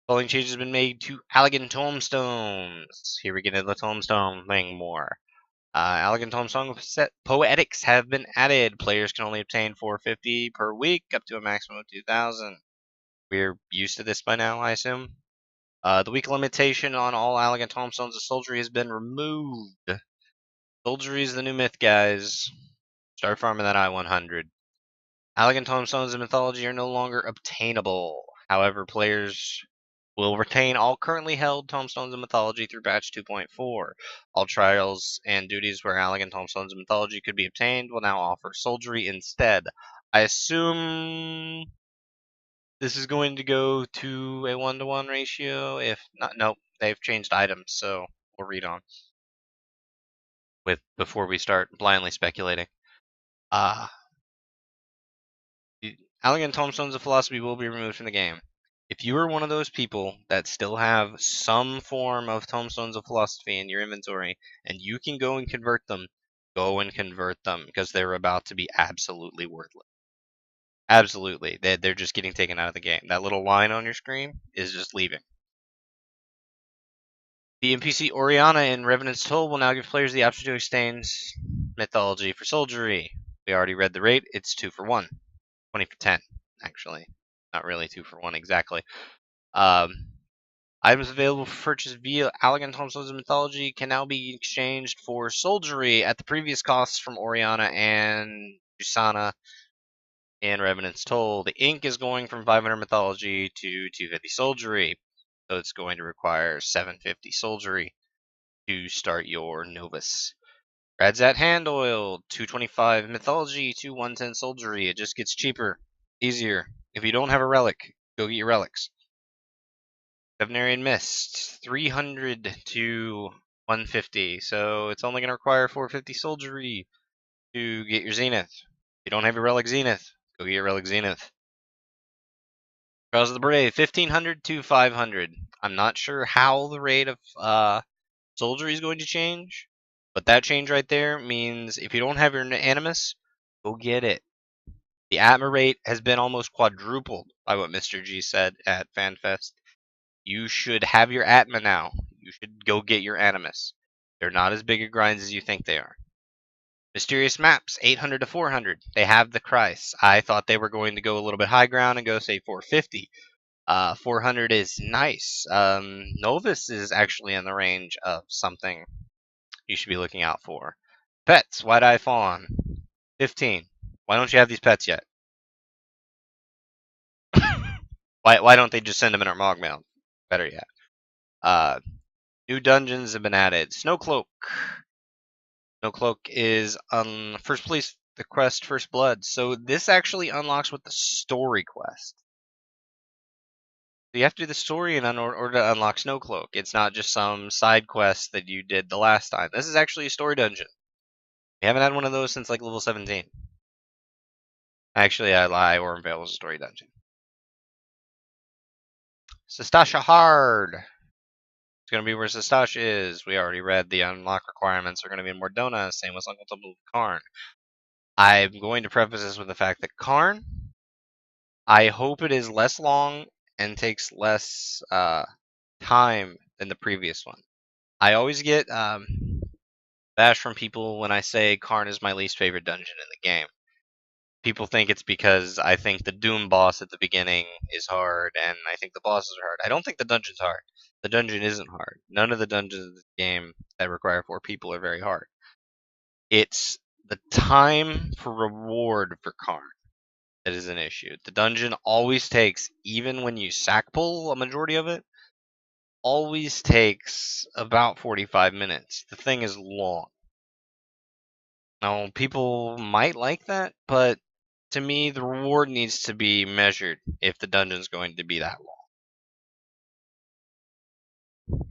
Following changes have been made to Allagan Tombstones. Here we get into the Tombstone thing more. Allagan Tombstone Poetics have been added. Players can only obtain 450 per week, up to a maximum of 2,000. We're used to this by now, I assume. The week limitation on all Allagan Tombstones of Soldiery has been removed. Soldiery is the new myth, guys. Start farming that I-100. Allagan Tombstones of Mythology are no longer obtainable. However, players will retain all currently held Tombstones of Mythology through Batch 2.4. All trials and duties where Allagan Tombstones of Mythology could be obtained will now offer Soldiery instead. I assume this is going to go to a 1-to-1 ratio. If not, nope, they've changed items, so we'll read on before we start blindly speculating. Allagan Tombstones of Philosophy will be removed from the game. If you are one of those people that still have some form of Tombstones of Philosophy in your inventory, and you can go and convert them, go and convert them, because they're about to be absolutely worthless. Absolutely. They're just getting taken out of the game. That little line on your screen is just leaving. The NPC Oriana in Revenant's Toll will now give players the option to exchange mythology for soldiery. We already read the rate. It's 2 for 1. 20 for 10, actually. Not really 2 for 1 exactly. Items available for purchase via Allagan Tombstones of Mythology can now be exchanged for soldiery at the previous costs from Oriana and Jusana in Revenant's Toll. The ink is going from 500 Mythology to 250 soldiery, so it's going to require 750 soldiery to start your Novus. Radzat Hand Oil, 225 Mythology to 110 soldiery. It just gets cheaper, easier. If you don't have a relic, go get your relics. Sevenarian Mist, 300 to 150, so it's only going to require 450 soldiery to get your Zenith. If you don't have your Relic Zenith, go get your Relic Zenith. Trials of the Brave, 1500 to 500. I'm not sure how the rate of soldiery is going to change, but that change right there means if you don't have your Animus, go get it. The Atma rate has been almost quadrupled by what Mr. G said at FanFest. You should have your Atma now. You should go get your Animus. They're not as big a grinds as you think they are. Mysterious Maps, 800 to 400. They have the price. I thought they were going to go a little bit high ground and go, say, 450. 400 is nice. Novus is actually in the range of something you should be looking out for. Pets, White-Eye Fawn, 15. Why don't you have these pets yet? Why don't they just send them in our Mog Mail? Better yet. New dungeons have been added. Snowcloak. Snowcloak is on first place, the quest First Blood. So this actually unlocks with the story quest. So you have to do the story in order to unlock Snowcloak. It's not just some side quest that you did the last time. This is actually a story dungeon. We haven't had one of those since like level 17. Actually, I lie. Wormvale was a story dungeon. Sastasha Hard. It's going to be where Sastasha is. We already read the unlock requirements are going to be in Mordona, same with Uncle Tumble Karn. I'm going to preface this with the fact that Karn, I hope it is less long and takes less time than the previous one. I always get bash from people when I say Karn is my least favorite dungeon in the game. People think it's because I think the Doom boss at the beginning is hard, and I think the bosses are hard. I don't think the dungeon's hard. The dungeon isn't hard. None of the dungeons in this game that require 4 people are very hard. It's the time for reward for Karn that is an issue. The dungeon always takes, even when you sack pull a majority of it, always takes about 45 minutes. The thing is long. Now, people might like that, but to me, the reward needs to be measured if the dungeon's going to be that long.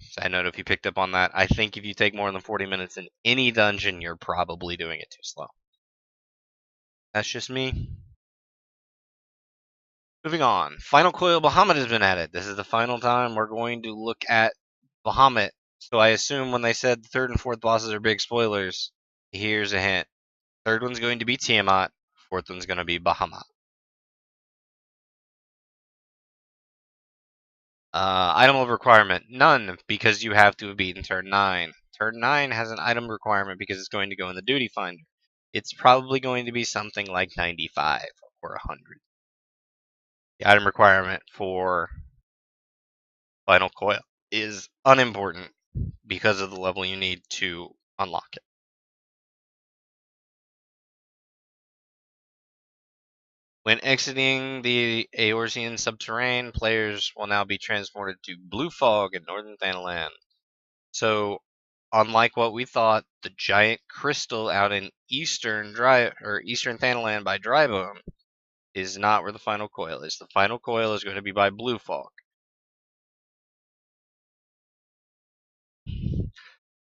Side note, if you picked up on that, I think if you take more than 40 minutes in any dungeon, you're probably doing it too slow. That's just me. Moving on. Final Coil Bahamut has been added. This is the final time we're going to look at Bahamut. So I assume when they said the third and fourth bosses are big spoilers, here's a hint. Third one's going to be Tiamat. Fourth one's going to be Bahamut. Item of requirement, none, because you have to have beaten turn 9. Turn 9 has an item requirement because it's going to go in the duty finder. It's probably going to be something like 95 or 100. The item requirement for Final Coil is unimportant because of the level you need to unlock it. When exiting the Eorzean subterranean, players will now be transported to Blue Fog in northern Thanalan. So, unlike what we thought, the giant crystal out in eastern Thanalan by Drybone is not where the final coil is. The final coil is going to be by Blue Fog.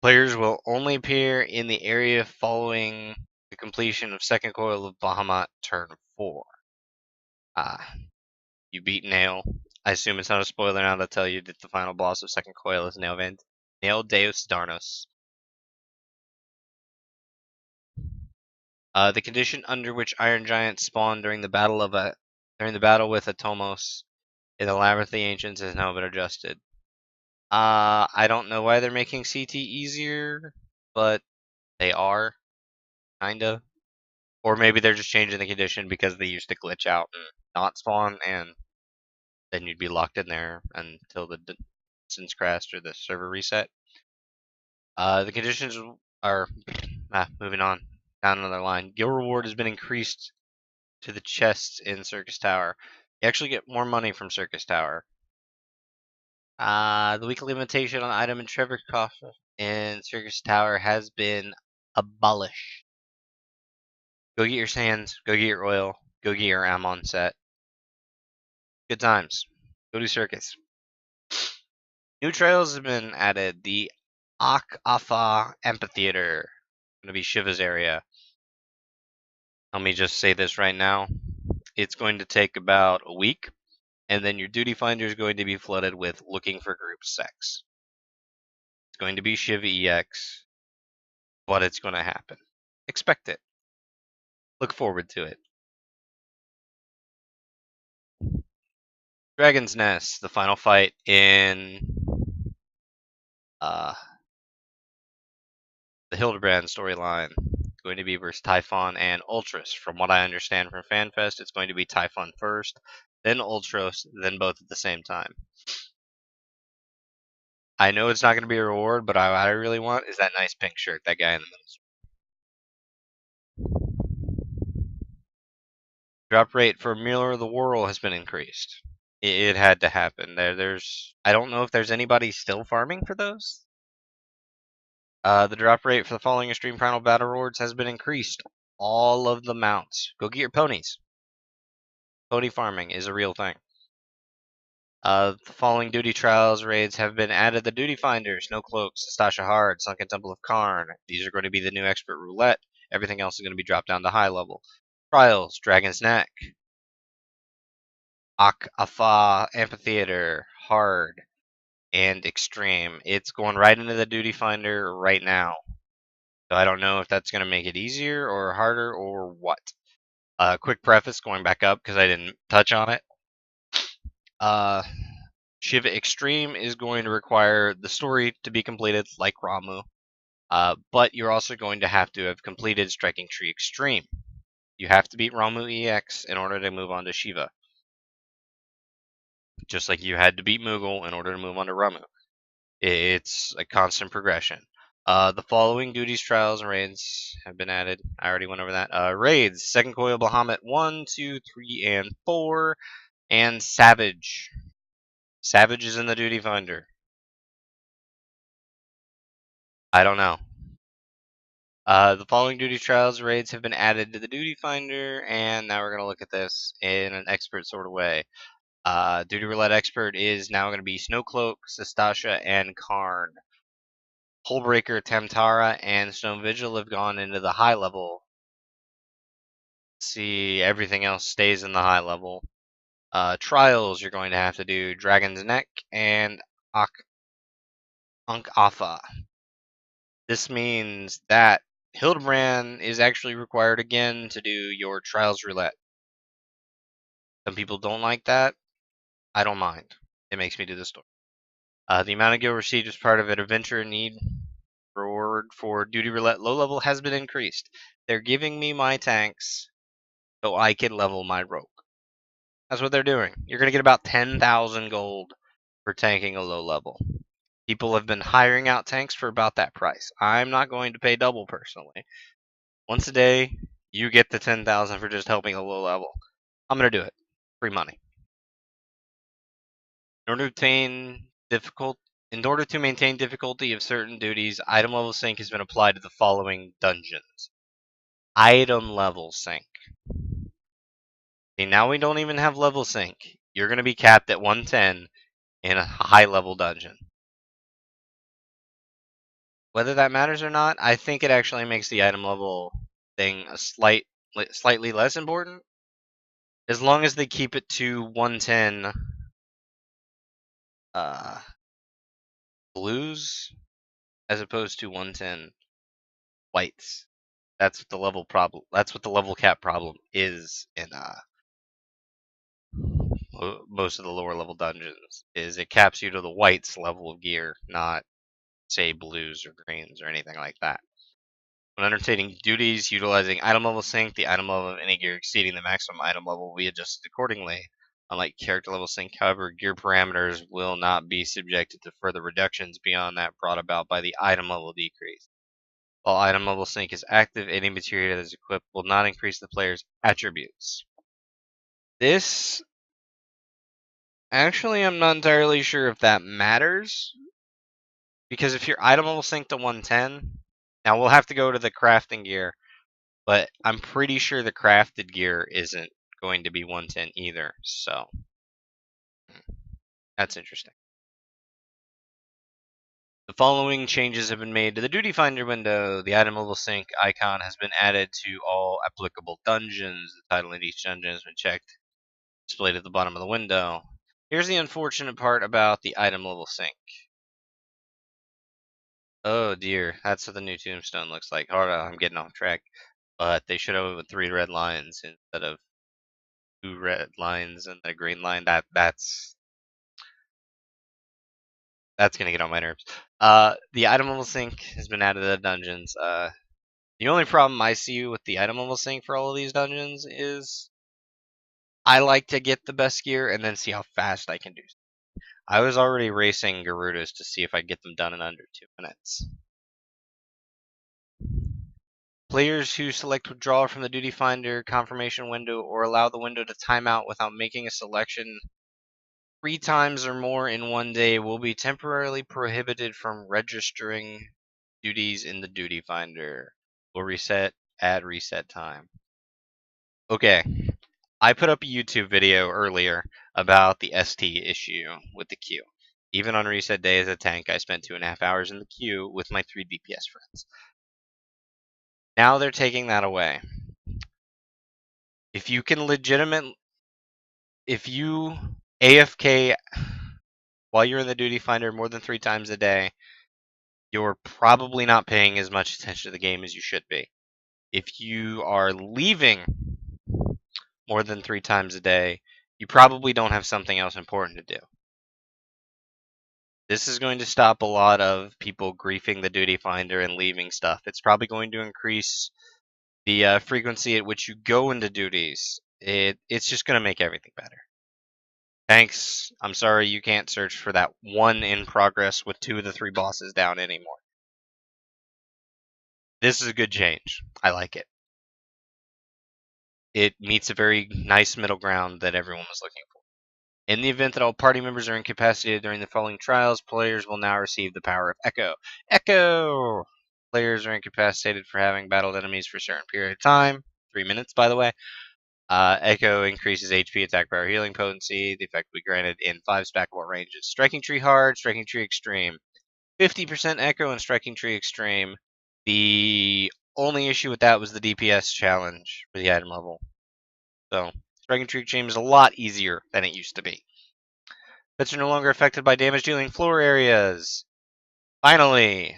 Players will only appear in the area following the completion of second coil of Bahamut turn 4. You beat Nail. I assume it's not a spoiler now to tell you that the final boss of second coil is Nail Deus Darnos. The condition under which Iron Giants spawn during the battle with Atomos in the Labyrinth of the Ancients has now been adjusted. I don't know why they're making CT easier, but they are, kinda. Or maybe they're just changing the condition because they used to glitch out and not spawn, and then you'd be locked in there until the distance crashed or the server reset. The conditions are moving on down another line. Gil reward has been increased to the chests in Circus Tower. You actually get more money from Circus Tower. The weekly limitation on item and treasure cost in Circus Tower has been abolished. Go get your sands, go get your oil, go get your Amon set. Good times. Go to Circus. New trails have been added. The Ak Afa Amphitheater. Going to be Shiva's area. Let me just say this right now. It's going to take about a week, and then your duty finder is going to be flooded with looking for group sex. It's going to be Shiva EX, but it's going to happen. Expect it. Look forward to it. Dragon's Nest, the final fight in the Hildebrand storyline. Going to be versus Typhon and Ultros. From what I understand from FanFest, it's going to be Typhon first, then Ultros, then both at the same time. I know it's not going to be a reward, but what I really want is that nice pink shirt, that guy in the middle. Drop rate for Mirror of the Whirl has been increased. It had to happen. I don't know if there's anybody still farming for those. The drop rate for the following Extreme Primal Battle Rewards has been increased. All of the mounts. Go get your ponies. Pony farming is a real thing. The following duty trials raids have been added. The duty finders, No Cloaks, Stasha Hard, Sunken Temple of Karn. These are going to be the new expert roulette. Everything else is going to be dropped down to high level. Trials, Dragon's Neck, Ak Afa Amphitheater, Hard, and Extreme. It's going right into the duty finder right now. So I don't know if that's going to make it easier or harder or what. Quick preface, going back up because I didn't touch on it. Shiva Extreme is going to require the story to be completed like Ramuh, but you're also going to have to have completed Striking Tree Extreme. You have to beat Ramuh EX in order to move on to Shiva. Just like you had to beat Moogle in order to move on to Ramuh. It's a constant progression. The following duties, trials, and raids have been added. I already went over that. Raids, Second Coil Bahamut 1, 2, 3, and 4, and Savage. Savage is in the duty finder. I don't know. The following duty trials raids have been added to the duty finder, and now we're going to look at this in an expert sort of way. Duty Roulette Expert is now going to be Snowcloak, Sastasha, and Karn. Hullbreaker, Tamtara, and Stone Vigil have gone into the high level. See, everything else stays in the high level. Trials, you're going to have to do Dragon's Neck and Ankh-Afa. This means that Hildebrand is actually required again to do your Trials Roulette. Some people don't like that. I don't mind. It makes me do the story. The amount of gil received as part of an adventure need reward for Duty Roulette low level has been increased. They're giving me my tanks so I can level my rogue. That's what they're doing. You're going to get about 10,000 gold for tanking a low level. People have been hiring out tanks for about that price. I'm not going to pay double personally. Once a day, you get the 10,000 for just helping a low level. I'm going to do it. Free money. In order to maintain difficulty of certain duties, item level sync has been applied to the following dungeons. Item level sync. See, now we don't even have level sync. You're going to be capped at 110 in a high level dungeon. Whether that matters or not, I think it actually makes the item level thing slightly less important. As long as they keep it to 110 blues as opposed to 110 whites. That's what the level problem. That's what the level cap problem is in most of the lower level dungeons. Is it caps you to the whites level of gear, not say blues or greens or anything like that. When undertaking duties utilizing item level sync, the item level of any gear exceeding the maximum item level will be adjusted accordingly. Unlike character level sync, however, gear parameters will not be subjected to further reductions beyond that brought about by the item level decrease. While item level sync is active, any material that is equipped will not increase the player's attributes. This, actually, I'm not entirely sure if that matters, because if your item level sync to 110, now we'll have to go to the crafting gear, but I'm pretty sure the crafted gear isn't going to be 110 either, so that's interesting. The following changes have been made to the Duty Finder window. The item level sync icon has been added to all applicable dungeons. The title of each dungeon has been checked, displayed at the bottom of the window. Here's the unfortunate part about the item level sync. Oh dear, that's what the new tombstone looks like. Hold on, I'm getting off track. But they should have it with 3 red lines instead of 2 red lines and a green line. That's gonna get on my nerves. The item level sync has been added to the dungeons. The only problem I see with the item level sync for all of these dungeons is I like to get the best gear and then see how fast I can do. I was already racing Garudas to see if I get them done in under 2 minutes. Players who select withdrawal from the Duty Finder confirmation window or allow the window to time out without making a selection 3 times or more in one day will be temporarily prohibited from registering duties in the Duty Finder. Will reset at reset time. Okay, I put up a YouTube video earlier about the ST issue with the queue. Even on reset day as a tank, I spent 2.5 hours in the queue with my 3 DPS friends. Now they're taking that away. If you AFK while you're in the Duty Finder more than 3 times a day, you're probably not paying as much attention to the game as you should be. If you are leaving more than 3 times a day, you probably don't have something else important to do. This is going to stop a lot of people griefing the Duty Finder and leaving stuff. It's probably going to increase the frequency at which you go into duties. It's just going to make everything better. Thanks. I'm sorry you can't search for that 1 in progress with 2 of the 3 bosses down anymore. This is a good change. I like it. It meets a very nice middle ground that everyone was looking for. In the event that all party members are incapacitated during the following trials, players will now receive the power of Echo. Echo! Players are incapacitated for having battled enemies for a certain period of time. 3 minutes, by the way. Echo increases HP, attack power, healing potency. The effect will be granted in 5 stackable ranges. Striking Tree Hard, Striking Tree Extreme. 50% Echo and Striking Tree Extreme. The only issue with that was the DPS challenge for the item level. So, Striking Tree Extreme is a lot easier than it used to be. Pets are no longer affected by damage dealing floor areas. Finally!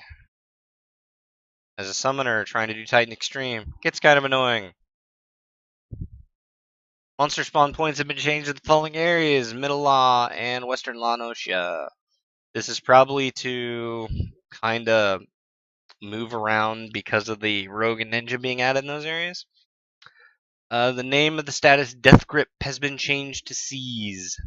As a summoner trying to do Titan Extreme, gets kind of annoying. Monster spawn points have been changed to the following areas: Middle Law and Western La Nocia. This is probably to kind of move around because of the Rogue and Ninja being added in those areas. The name of the status, Death Grip, has been changed to Seize.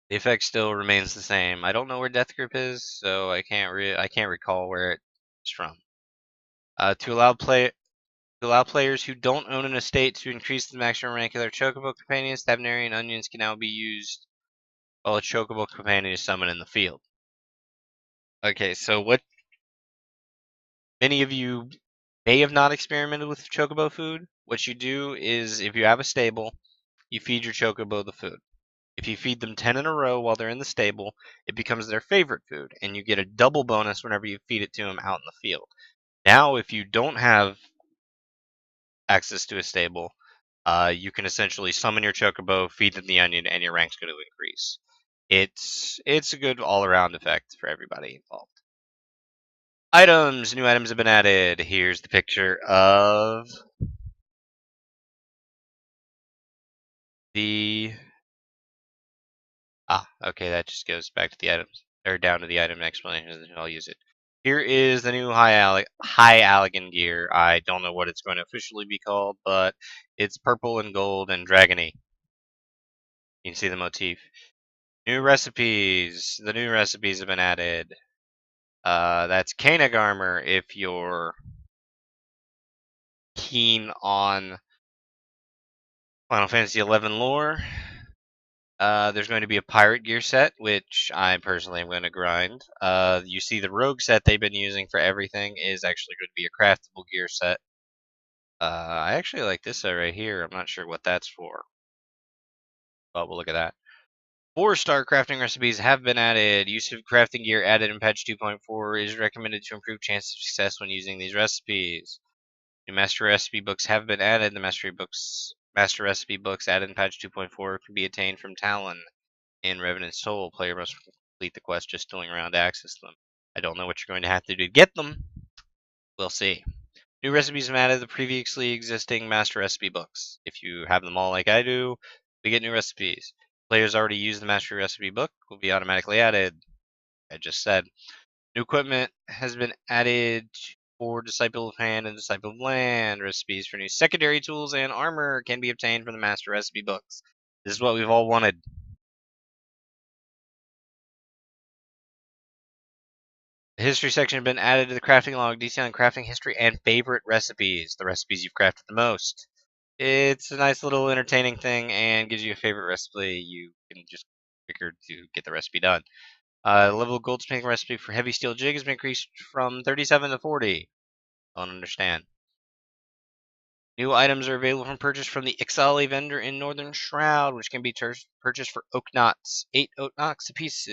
The effect still remains the same. I don't know where Death Grip is, so I can't recall where it's from. To allow players who don't own an estate to increase the maximum rank of their Chocobo companions, Stabnarian Onions can now be used while a Chocobo companion is summoned in the field. Okay, so what many of you may have not experimented with Chocobo food. What you do is, if you have a stable, you feed your Chocobo the food. If you feed them 10 in a row while they're in the stable, it becomes their favorite food, and you get a double bonus whenever you feed it to them out in the field. Now, if you don't have access to a stable, you can essentially summon your Chocobo, feed them the onion, and your rank's going to increase. It's a good all-around effect for everybody involved. Items! New items have been added. Here's the picture of the... okay, that just goes back to the items, or down to the item explanations, and I'll use it. Here is the new High Allagan gear. I don't know what it's going to officially be called, but it's purple and gold and dragony. You can see the motif. New recipes. The new recipes have been added. That's Koenig armor if you're keen on Final Fantasy XI lore. There's going to be a pirate gear set, which I personally am going to grind. You see the rogue set they've been using for everything is actually going to be a craftable gear set. I actually like this set right here. I'm not sure what that's for, but we'll look at that. 4-star crafting recipes have been added. Use of crafting gear added in patch 2.4 is recommended to improve chance of success when using these recipes. New master recipe books have been added. The master recipe books added in patch 2.4 can be attained from Talon in Revenant Soul. Player must complete the quest just tooling around to access them. I don't know what you're going to have to do to get them. We'll see. New recipes have added the previously existing master recipe books. If you have them all like I do, we get new recipes. Players already use the master recipe book will be automatically added. I just said. New equipment has been added for Disciple of Hand and Disciple of Land. Recipes for new secondary tools and armor can be obtained from the master recipe books. This is what we've all wanted. The history section has been added to the crafting log, detailing crafting history and favorite recipes, the recipes you've crafted the most. It's a nice little entertaining thing and gives you a favorite recipe. You can just figure to get the recipe done. Level goldsmithing recipe for heavy steel jig has been increased from 37 to 40. Don't understand. New items are available from purchase from the Ixali vendor in Northern Shroud, which can be purchased for oak knots. 8 oak knots a piece.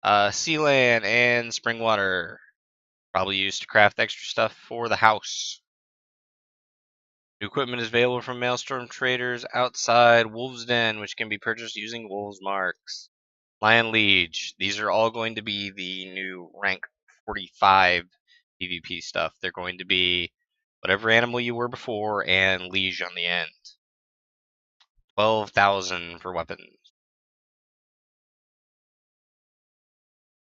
Sealand and spring water. Probably used to craft extra stuff for the house. New equipment is available from Maelstrom traders outside Wolf's Den, which can be purchased using Wolf's marks. Lion Liege. These are all going to be the new rank 45 PvP stuff. They're going to be whatever animal you were before and Liege on the end. 12,000 for weapons.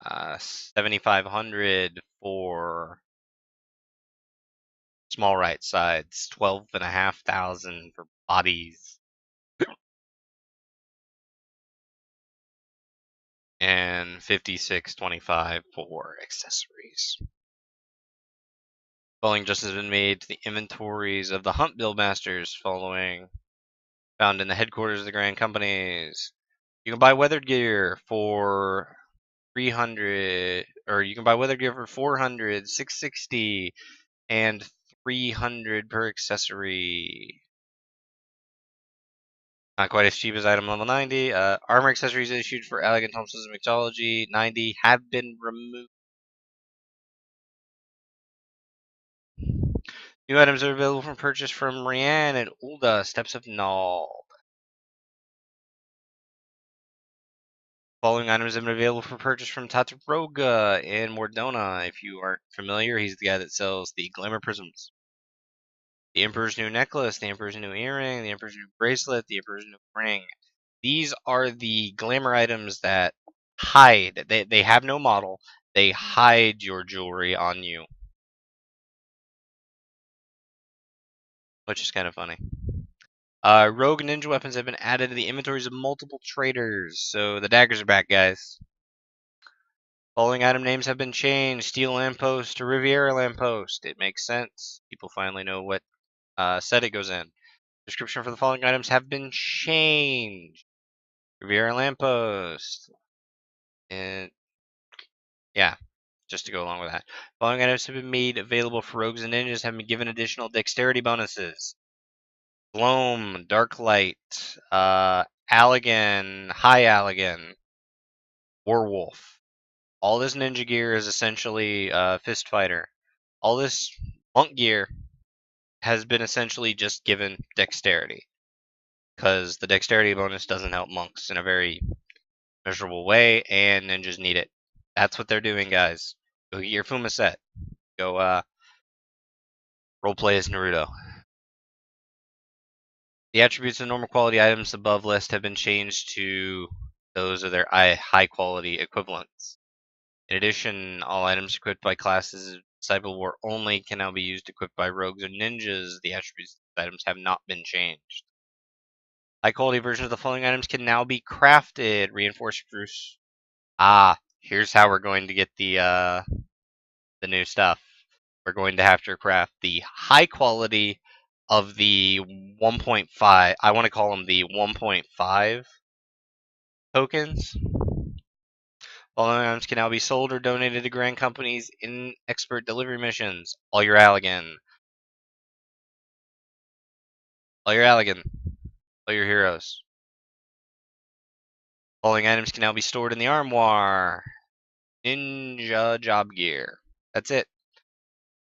7,500 for small right sides. 12,500 for bodies. And 56.25 for accessories. Following adjustments have been made to the inventories of the Hunt Buildmasters found in the headquarters of the Grand Companies. You can buy weathered gear for 300, or you can buy weathered gear for 400, 660, and 300 per accessory. Not quite as cheap as item level 90. Armor accessories issued for Elegant Home System Mixology 90 have been removed. New items are available for purchase from Rianne and Ulda, Steps of Nald. Following items have been available for purchase from Tataroga in Mordona. If you aren't familiar, he's the guy that sells the Glamour Prisms. The Emperor's New Necklace, the Emperor's New Earring, the Emperor's New Bracelet, the Emperor's New Ring. These are the glamour items that hide. They have no model. They hide your jewelry on you, which is kind of funny. Rogue ninja weapons have been added to the inventories of multiple traders, so the daggers are back, guys. Following item names have been changed: Steel Lamppost to Riviera Lamppost. It makes sense. People finally know what set it goes in. Description for the following items have been changed: Riviera Lamppost. And yeah, just to go along with that. Following items have been made available for rogues and ninjas, have been given additional dexterity bonuses. Gloam, Dark Light, Allagan, High Allagan, Werewolf. All this ninja gear is essentially Fist Fighter. All this monk gear has been essentially just given dexterity, because the dexterity bonus doesn't help monks in a very measurable way, and ninjas need it. That's what they're doing, guys. Go get your Fuma set. Go roleplay as Naruto. The attributes of normal quality items above list have been changed to those of their high quality equivalents. In addition, all items equipped by classes of Disciple War only can now be used equipped by rogues or ninjas. The attributes of items have not been changed. High quality versions of the following items can now be crafted. Reinforced spruce. Here's how we're going to get the new stuff. We're going to have to craft the high quality of the 1.5. I want to call them the 1.5 tokens. Following items can now be sold or donated to grand companies in expert delivery missions. All your Allagan. All your Allagan. All your heroes. Following items can now be stored in the armoire. Ninja job gear. That's it.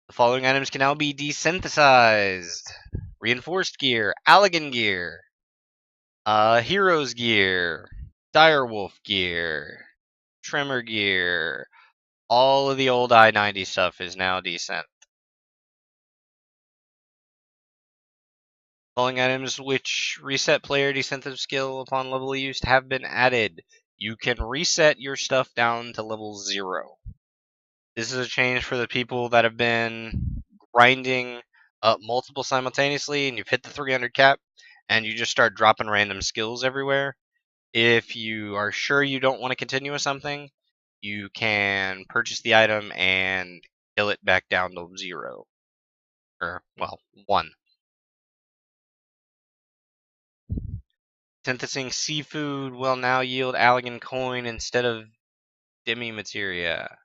The following items can now be desynthesized. Reinforced gear. Allagan gear. Heroes gear. Direwolf gear. Tremor gear. All of the old I-90 stuff is now descent. Following items which reset player descensive skill upon level used have been added. You can reset your stuff down to level 0. This is a change for the people that have been grinding up multiple simultaneously and you've hit the 300 cap and you just start dropping random skills everywhere. If you are sure you don't want to continue with something, you can purchase the item and kill it back down to 0. Or, well, 1. Synthesizing seafood will now yield Allagan coin instead of demi materia.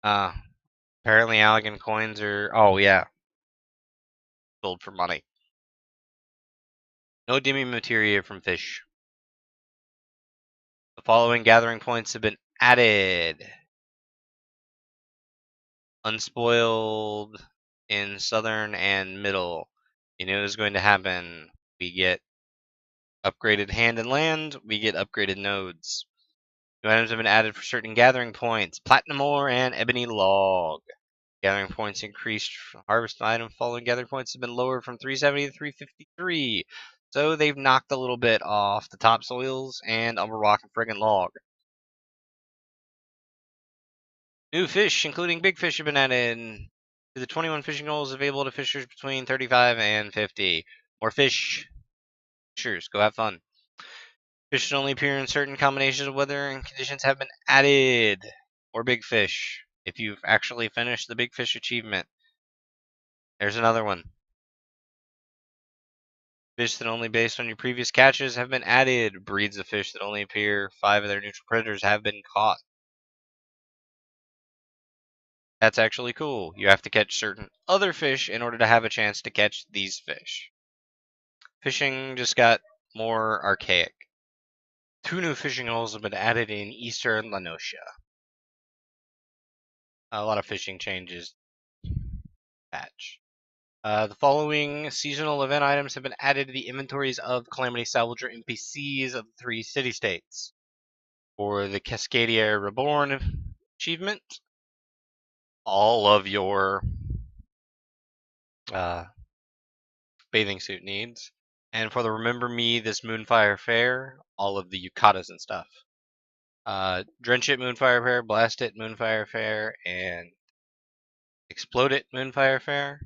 Apparently Allagan coins are, oh yeah, sold for money. No demi materia from fish. The following gathering points have been added. Unspoiled in southern and middle. You know what's going to happen. We get upgraded hand and land. We get upgraded nodes. New items have been added for certain gathering points. Platinum ore and ebony log. Gathering points increased. Harvest item following gathering points have been lowered from 370 to 353. So they've knocked a little bit off the topsoils and umber rock and friggin' log. New fish, including big fish, have been added to the 21 fishing holes available to fishers between 35 and 50. More fish. Fishers, go have fun. Fish should only appear in certain combinations of weather and conditions have been added. More big fish. If you've actually finished the big fish achievement. There's another one. Fish that only based on your previous catches have been added. Breeds of fish that only appear 5 of their neutral predators have been caught. That's actually cool. You have to catch certain other fish in order to have a chance to catch these fish. Fishing just got more archaic. 2 new fishing holes have been added in eastern Lanosia. A lot of fishing changes. Patch. The following seasonal event items have been added to the inventories of Calamity Salvager NPCs of the 3 city-states. For the Cascadia Reborn achievement, all of your bathing suit needs. And for the Remember Me This Moonfire Fair, all of the yukatas and stuff. Drench It Moonfire Fair, Blast It Moonfire Fair, and Explode It Moonfire Fair.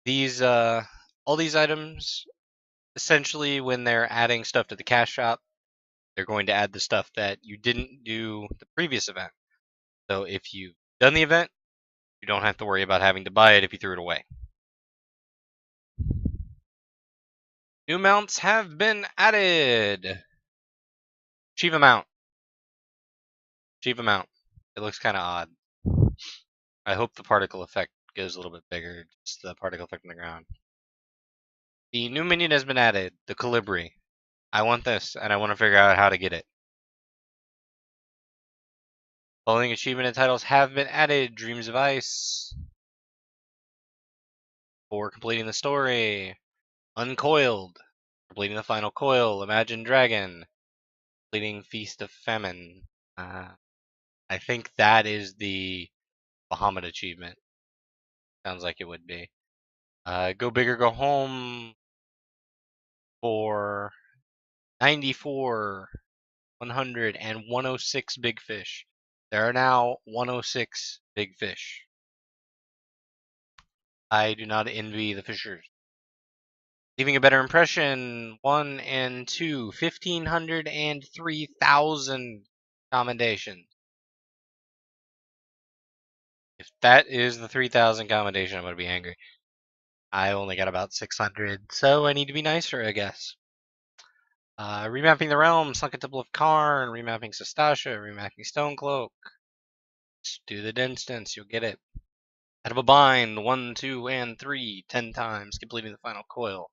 These all these items, essentially, when they're adding stuff to the cash shop, they're going to add the stuff that you didn't do the previous event. So if you've done the event, you don't have to worry about having to buy it if you threw it away. New mounts have been added. Shiva mount. Shiva mount. It looks kind of odd. I hope the particle effect goes a little bit bigger. Just the particle effect on the ground. The new minion has been added. The Colibri. I want this, and I want to figure out how to get it. Following achievement and titles have been added. Dreams of Ice. For completing the story. Uncoiled. Completing the final coil. Imagine Dragon. Completing Feast of Famine. I think that is the Bahamut achievement. Sounds like it would be. Go Big or Go Home for 94, 100, and 106 big fish. There are now 106 big fish. I do not envy the fishers. Leaving a better impression, 1 and 2, 1,500 and 3,000 commendations. If that is the 3,000 commendation, I'm going to be angry. I only got about 600, so I need to be nicer, I guess. Remapping the Realm, Sunken Temple of Karn, remapping Sestasha, remapping Stonecloak. Just do the distance, you'll get it. Out of a bind, 1, 2, and 3, 10 times, completing the final coil.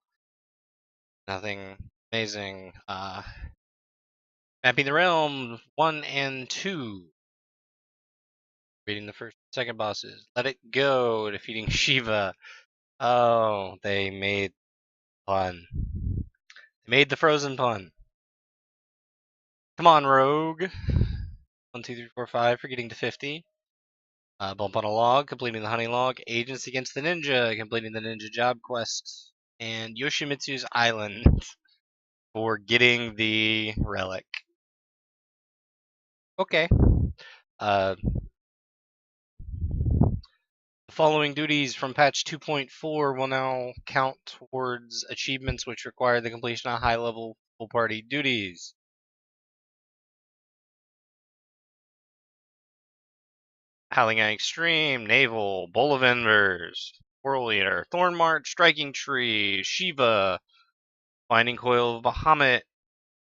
Nothing amazing. Mapping the Realm, 1 and 2. Reading the first and second bosses. Let It Go, defeating Shiva. Oh, they made pun. They made the Frozen pun. Come on, Rogue. 1, 2, 3, 4, 5 for getting to 50. Bump on a Log, completing the Honey Log. Agents Against the Ninja, completing the Ninja Job Quest. And Yoshimitsu's Island for getting the Relic. Okay. The following duties from patch 2.4 will now count towards achievements which require the completion of high-level full-party duties. Howling Eye Extreme, Naval, Bowl of Embers, Whirl Eater, Thorn March, Striking Tree, Shiva, Finding Coil of Bahamut,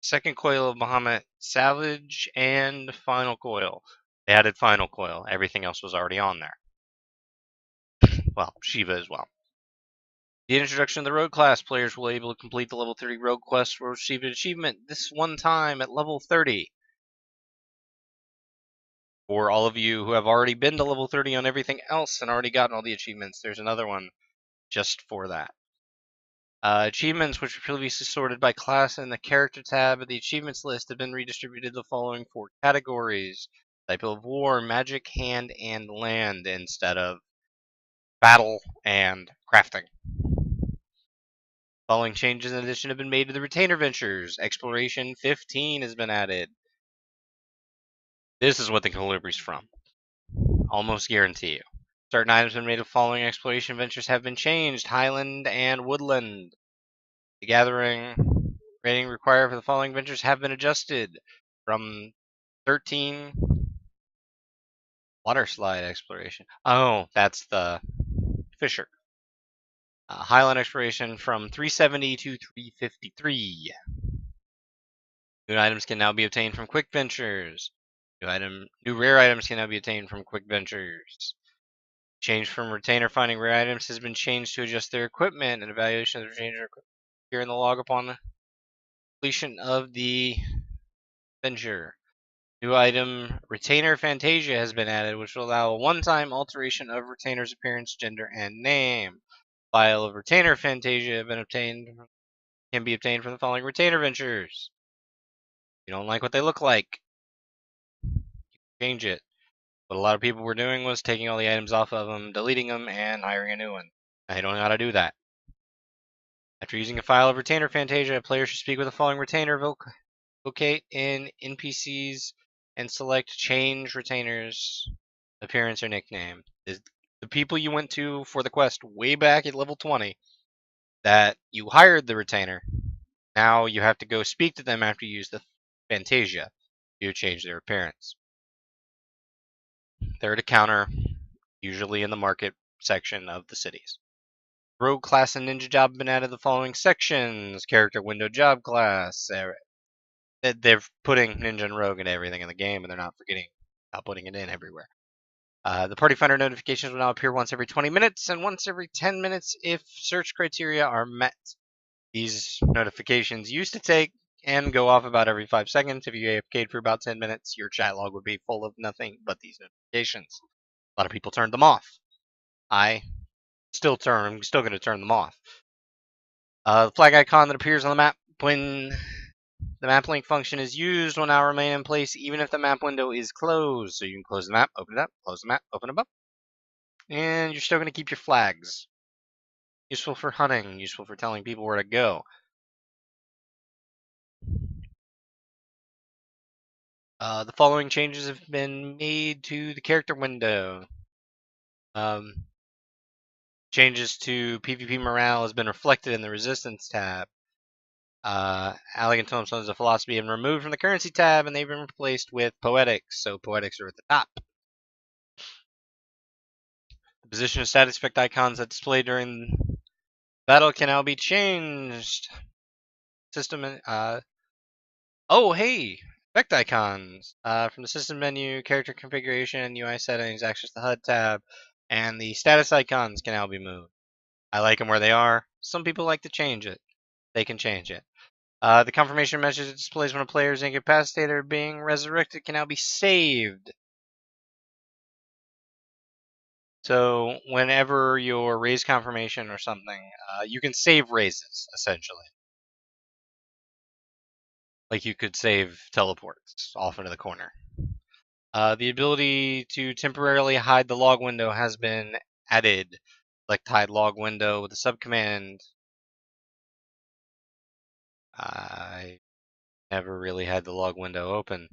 Second Coil of Bahamut, Savage, and Final Coil. They added Final Coil. Everything else was already on there. Well, Shiva as well. The introduction of the Rogue class, players will be able to complete the level 30 Rogue quest for receive an achievement this one time at level 30. For all of you who have already been to level 30 on everything else and already gotten all the achievements, there's another one just for that. Achievements, which were previously sorted by class in the character tab of the achievements list, have been redistributed to the following 4 categories: type of war, magic, hand, and land, instead of battle and crafting. Following changes in addition have been made to the retainer ventures. Exploration 15 has been added. This is what the Colibri's from. Almost guarantee you. Certain items have been made of following exploration ventures have been changed: Highland and Woodland. The gathering rating required for the following ventures have been adjusted from 13 water slide exploration. Oh, that's the Fisher. Highland exploration from 370 to 353. New items can now be obtained from quick ventures. New rare items can now be obtained from Quick Ventures. Change from retainer finding rare items has been changed to adjust their equipment, and evaluation of the retainer equipment here in the log upon the completion of the venture. New item Retainer Fantasia has been added, which will allow a one-time alteration of retainer's appearance, gender, and name. File of Retainer Fantasia can be obtained from the following retainer ventures. If you don't like what they look like, change it. What a lot of people were doing was taking all the items off of them, deleting them, and hiring a new one. I don't know how to do that. After using a file of Retainer Fantasia, a player should speak with the following retainer, locate in NPCs, and select Change Retainer's appearance or nickname. The people you went to for the quest way back at level 20 that you hired the retainer, now you have to go speak to them after you use the Fantasia to change their appearance. They're at a counter, usually in the market section of the cities. Rogue class and ninja job have been added to the following sections. Character window job class. They're putting ninja and rogue and everything in the game, and they're not putting it in everywhere. The party finder notifications will now appear once every 20 minutes and once every 10 minutes if search criteria are met. These notifications used to take and go off about every 5 seconds. If you AFK'd for about 10 minutes, your chat log would be full of nothing but these notifications. A lot of people turned them off. I'm still going to turn them off. The flag icon that appears on the map when the map link function is used will now remain in place even if the map window is closed. So you can close the map, open it up, close the map, open it up. And you're still going to keep your flags. Useful for hunting, useful for telling people where to go. The following changes have been made to the character window. Changes to PvP morale has been reflected in the Resistance tab. Elegant Tombstones of Philosophy have been removed from the Currency tab, and they've been replaced with Poetics, so Poetics are at the top. The position of status effect icons that display during battle can now be changed. System, oh hey! Effect icons. From the system menu, character configuration, UI settings, access the HUD tab, and the status icons can now be moved. I like them where they are. Some people like to change it. They can change it. The confirmation message that displays when a player is incapacitated or being resurrected can now be saved. So whenever you raise confirmation or something, you can save raises, essentially. Like you could save teleports off into the corner. The ability to temporarily hide the log window has been added. Select hide log window with the subcommand. I never really had the log window open.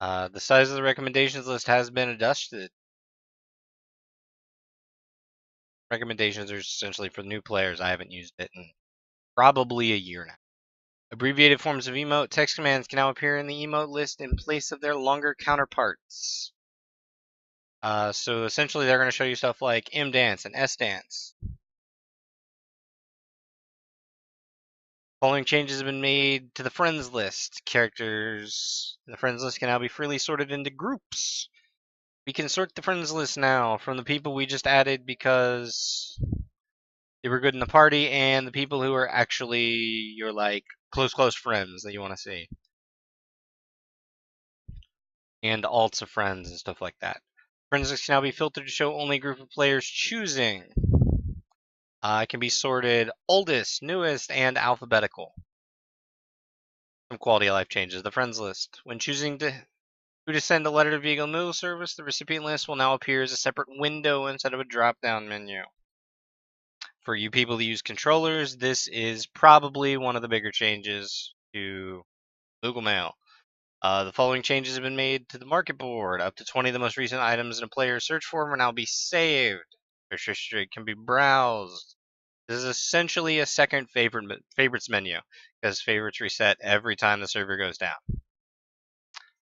The size of the recommendations list has been adjusted. Recommendations are essentially for new players. I haven't used it in probably a year now. Abbreviated forms of emote text commands can now appear in the emote list in place of their longer counterparts. So essentially they're going to show you stuff like M dance and S dance. Following changes have been made to the friends list. Characters in the friends list can now be freely sorted into groups. We can sort the friends list now from the people we just added because they were good in the party and the people who are actually your like close friends that you want to see. And alts of friends and stuff like that. Friends list can now be filtered to show only a group of players choosing. It can be sorted oldest, newest, and alphabetical. Some quality of life changes. The friends list. When choosing who to send a letter to Vehicle Mail Service, the recipient list will now appear as a separate window instead of a drop-down menu. For you people that use controllers, this is probably one of the bigger changes to Google Mail. The following changes have been made to the market board. Up to 20 of the most recent items in a player's search form will now be saved. Search history can be browsed. This is essentially a second favorites menu, because favorites reset every time the server goes down.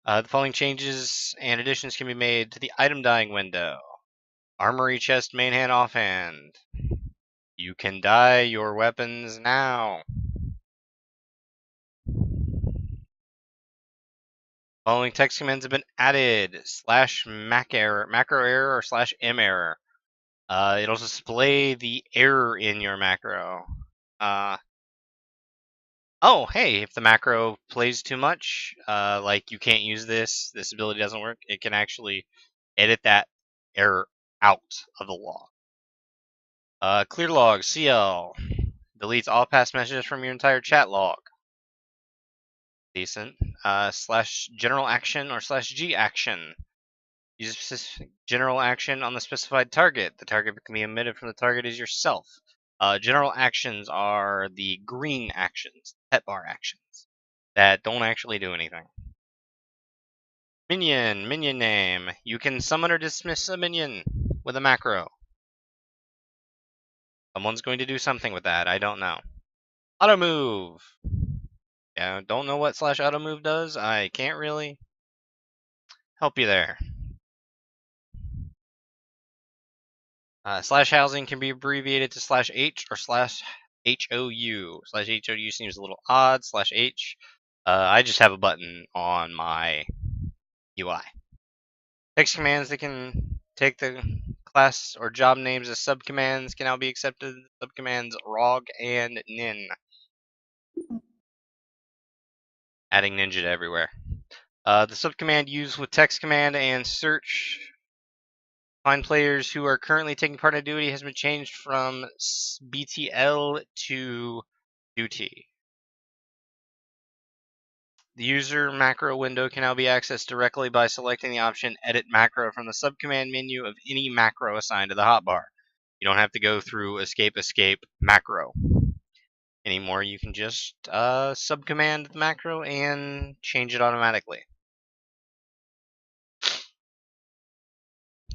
The following changes and additions can be made to the item dyeing window. Armory chest, main hand, offhand. You can dye your weapons now. Following text commands have been added: /mac error, macro error, or /m error. It'll display the error in your macro. Oh, hey, if the macro plays too much, like you can't use this ability doesn't work, it can actually edit that error out of the log. Clear log, CL, deletes all past messages from your entire chat log. Decent. /general action or /G action. Use general action on the specified target. The target can be omitted from the target is yourself. General actions are the green actions, pet bar actions, that don't actually do anything. Minion name. You can summon or dismiss a minion with a macro. Someone's going to do something with that, I don't know. Auto move. Yeah, don't know what /auto move does. I can't really help you there. /housing can be abbreviated to /H or /HOU. /HOU seems a little odd. /H. I just have a button on my UI. Text commands that can take the class or job names as subcommands can now be accepted. Subcommands ROG and NIN. Adding ninja to everywhere. The subcommand used with text command and search find players who are currently taking part in a duty has been changed from BTL to duty. The user macro window can now be accessed directly by selecting the option Edit Macro from the subcommand menu of any macro assigned to the hotbar. You don't have to go through Escape Macro anymore. You can just subcommand the macro and change it automatically.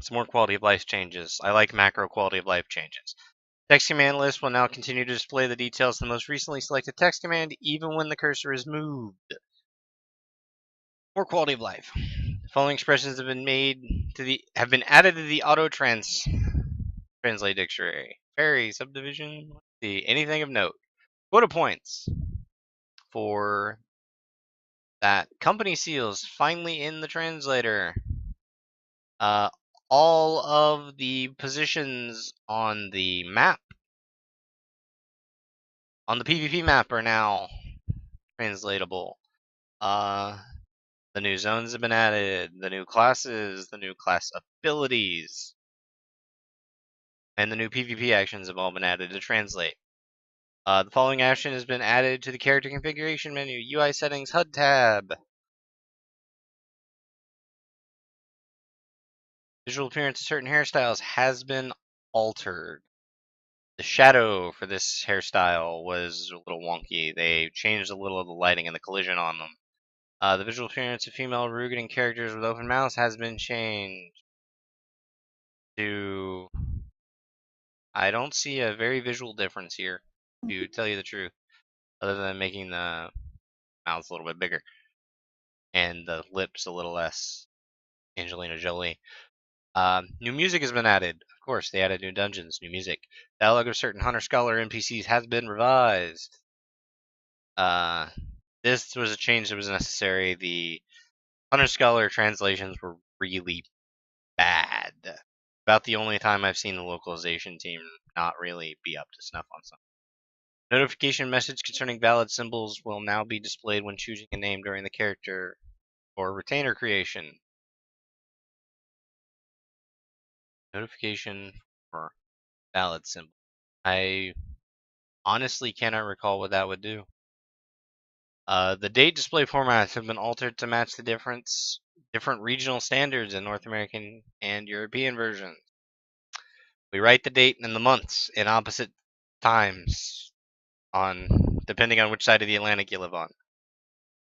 Some more quality of life changes. I like macro quality of life changes. Text command list will now continue to display the details of the most recently selected text command even when the cursor is moved. More quality of life. The following expressions have been added to the auto translate dictionary. Fairy subdivision. Let's see, anything of note. Quota points for that. Company seals finally in the translator. All of the positions on the map, on the PvP map, are now translatable. The new zones have been added, the new classes, the new class abilities, and the new PvP actions have all been added to translate. The following action has been added to the character configuration menu, UI settings, HUD tab. Visual appearance of certain hairstyles has been altered. The shadow for this hairstyle was a little wonky. They changed a little of the lighting and the collision on them. The visual appearance of female Rugen characters with open mouths has been changed to... I don't see a very visual difference here, to tell you the truth, other than making the mouths a little bit bigger and the lips a little less Angelina Jolie. New music has been added. Of course, they added new dungeons, new music. Dialogue of certain Hunter Scholar NPCs has been revised. This was a change that was necessary. The Hunter Scholar translations were really bad. About the only time I've seen the localization team not really be up to snuff on something. Notification message concerning valid symbols will now be displayed when choosing a name during the character or retainer creation. Notification for valid symbol. I honestly cannot recall what that would do. The date display formats have been altered to match the different regional standards in North American and European versions. We write the date and the months in opposite times, depending on which side of the Atlantic you live on.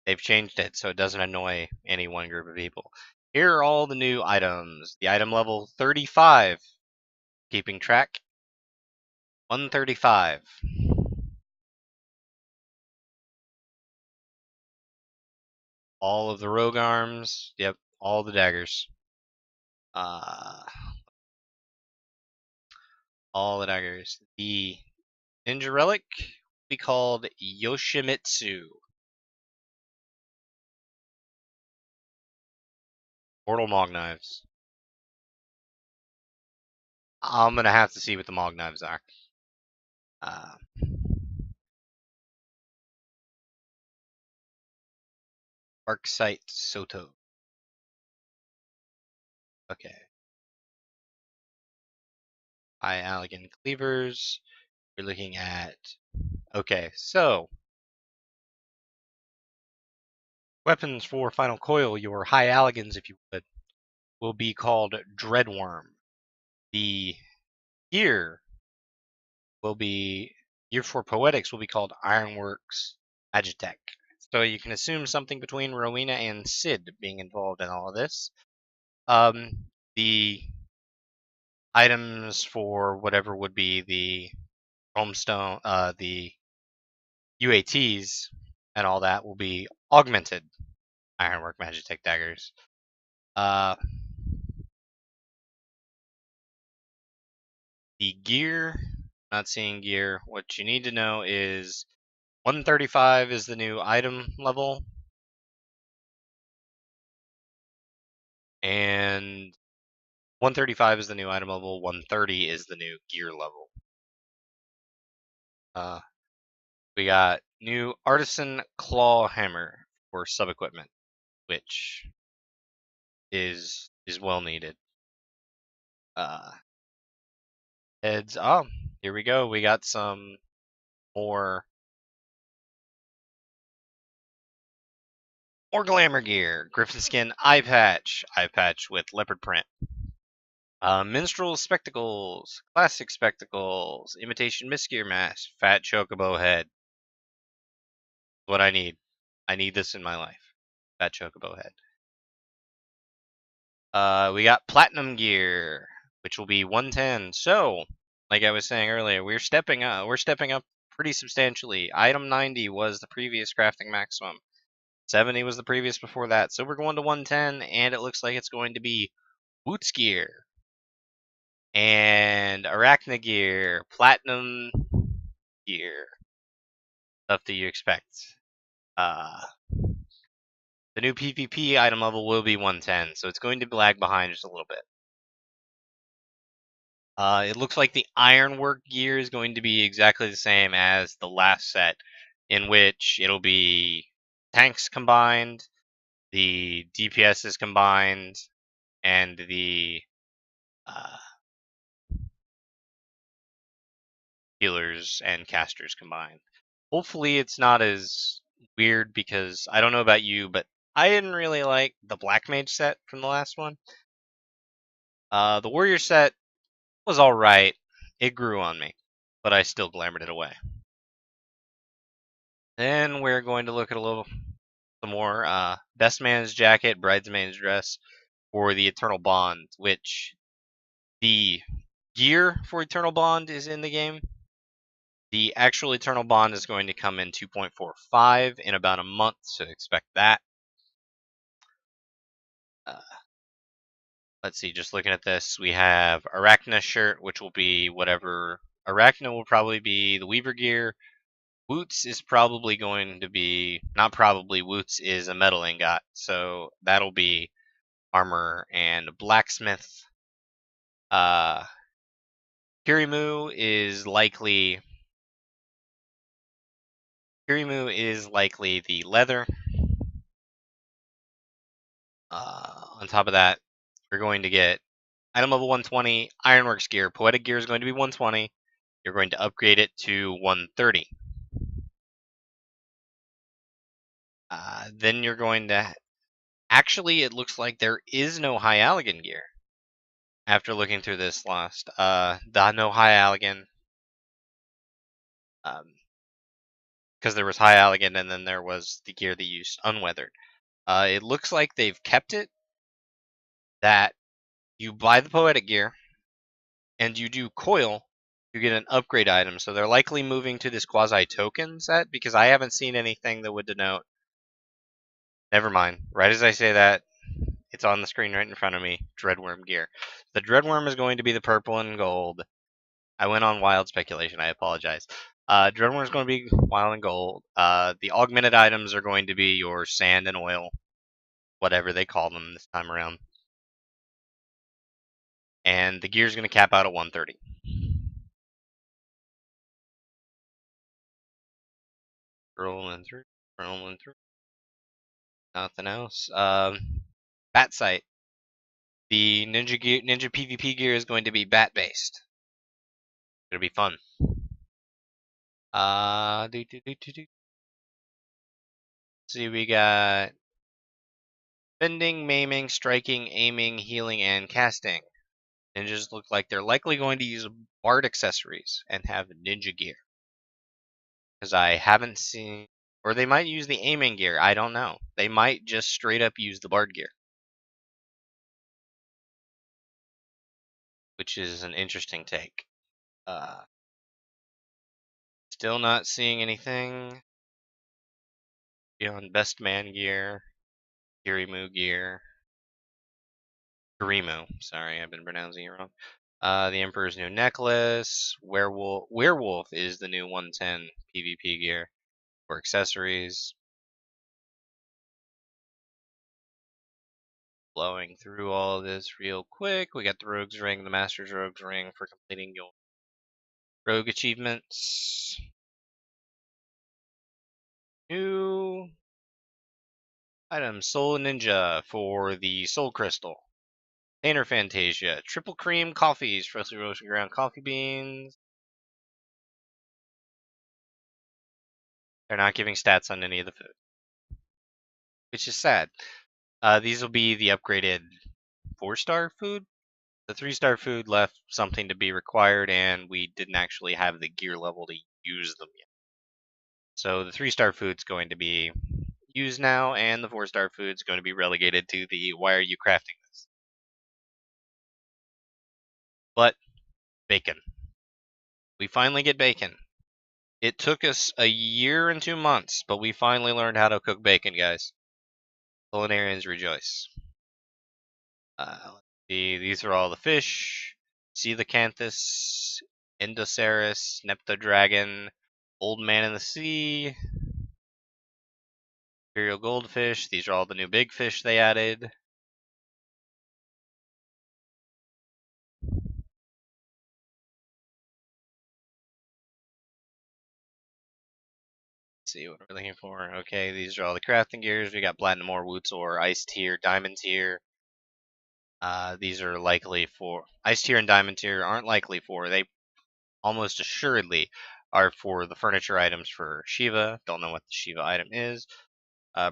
They've changed it so it doesn't annoy any one group of people. Here are all the new items. The item level 35, keeping track. 135. All of the rogue arms. Yep, all the daggers. All the daggers. The ninja relic will be called Yoshimitsu. Mortal Mog Knives. I'm gonna have to see what the Mog Knives are. Arcsite Soto. Okay. High Allagan Cleavers. We're looking at... Okay, so... Weapons for Final Coil, your High Alligans, if you would, will be called Dreadworm. The gear will be... Gear for Poetics will be called Ironworks Magitech. So you can assume something between Rowena and Sid being involved in all of this. The items for whatever would be the Chromestone, the UATs and all that will be augmented Ironwork Magitech daggers. The gear, not seeing gear. What you need to know is 135 is the new item level, and 135 is the new item level. 130 is the new gear level. We got new Artisan Claw Hammer for sub equipment, which is well needed. Heads. Oh, here we go. We got some more glamour gear. Griffin skin eye patch with leopard print. Minstrel spectacles, classic spectacles, imitation misgear mask, fat chocobo head. What I need. I need this in my life. Fat chocobo head. We got platinum gear, which will be 110. So, like I was saying earlier, we're stepping up. We're stepping up pretty substantially. Item 90 was the previous crafting maximum. 70 was the previous before that. So we're going to 110, and it looks like it's going to be boots gear and arachna gear, platinum gear, stuff that you expect. The new PvP item level will be 110, so it's going to lag behind just a little bit. It looks like the ironwork gear is going to be exactly the same as the last set, in which it'll be tanks combined, the DPS is combined, and the healers and casters combined. Hopefully it's not as weird, because I don't know about you, but I didn't really like the Black Mage set from the last one. The Warrior set was alright. It grew on me, but I still glamored it away. Then we're going to look at some more Best Man's Jacket, Bridesmaid's Dress for the Eternal Bond, which the gear for Eternal Bond is in the game. The actual Eternal Bond is going to come in 2.45 in about a month, so expect that. Let's see, just looking at this, we have Arachna shirt, which will be whatever. Arachna will probably be the Weaver gear. Woots is probably going to be, not probably, Woots is a metal ingot, so that'll be armor and blacksmith. Kirimu is likely the leather. On top of that, we're going to get item level 120, Ironworks gear. Poetic gear is going to be 120. You're going to upgrade it to 130. Then you're going to... Actually, it looks like there is no High Allagan gear. After looking through this last, no High Allagan. Because there was High Allagan, and then there was the gear that used Unweathered. It looks like they've kept it that you buy the Poetic gear, and you do Coil, you get an upgrade item. So they're likely moving to this quasi-token set, because I haven't seen anything that would denote... Never mind. Right as I say that, it's on the screen right in front of me. Dreadworm gear. The Dreadworm is going to be the purple and gold. I went on wild speculation. I apologize. Dreadworm is going to be wild and gold. The augmented items are going to be your sand and oil, whatever they call them this time around. And the gear is going to cap out at 130. Rolling through. Nothing else. Bat sight. The Ninja PvP gear is going to be bat based. It'll be fun. See, we got bending, maiming, striking, aiming, healing, and casting. Ninjas look like they're likely going to use bard accessories and have ninja gear. Because I haven't seen, or they might use the aiming gear. I don't know. They might just straight up use the bard gear, which is an interesting take. Still not seeing anything beyond best man gear, Kirimu gear. Kirimu, sorry, I've been pronouncing it wrong. The Emperor's new necklace. Werewolf is the new 110 PvP gear for accessories. Blowing through all of this real quick. We got the Rogue's Ring, the Master's Rogue's Ring for completing your Rogue achievements. New item, Soul Ninja for the Soul Crystal. Painter Fantasia, triple cream coffees, freshly roasted ground coffee beans. They're not giving stats on any of the food, which is sad. These will be the upgraded 4-star food. The 3-star food left something to be required, and we didn't actually have the gear level to use them yet. So the 3-star food's going to be used now, and the 4-star food's going to be relegated to the why are you crafting this? But bacon. We finally get bacon. It took us a year and 2 months, but we finally learned how to cook bacon, guys. Culinarians rejoice. Let's see, these are all the fish. Coelacanthus, Endoceras, Neptodragon, Old Man in the Sea, Imperial Goldfish. These are all the new big fish they added. See what we're looking for. Okay, these are all the crafting gears. We got Platinum Ore, Woots Ore, Ice Tier, Diamond Tier. These are likely for Ice Tier and Diamond Tier aren't likely for. They almost assuredly are for the furniture items for Shiva. Don't know what the Shiva item is.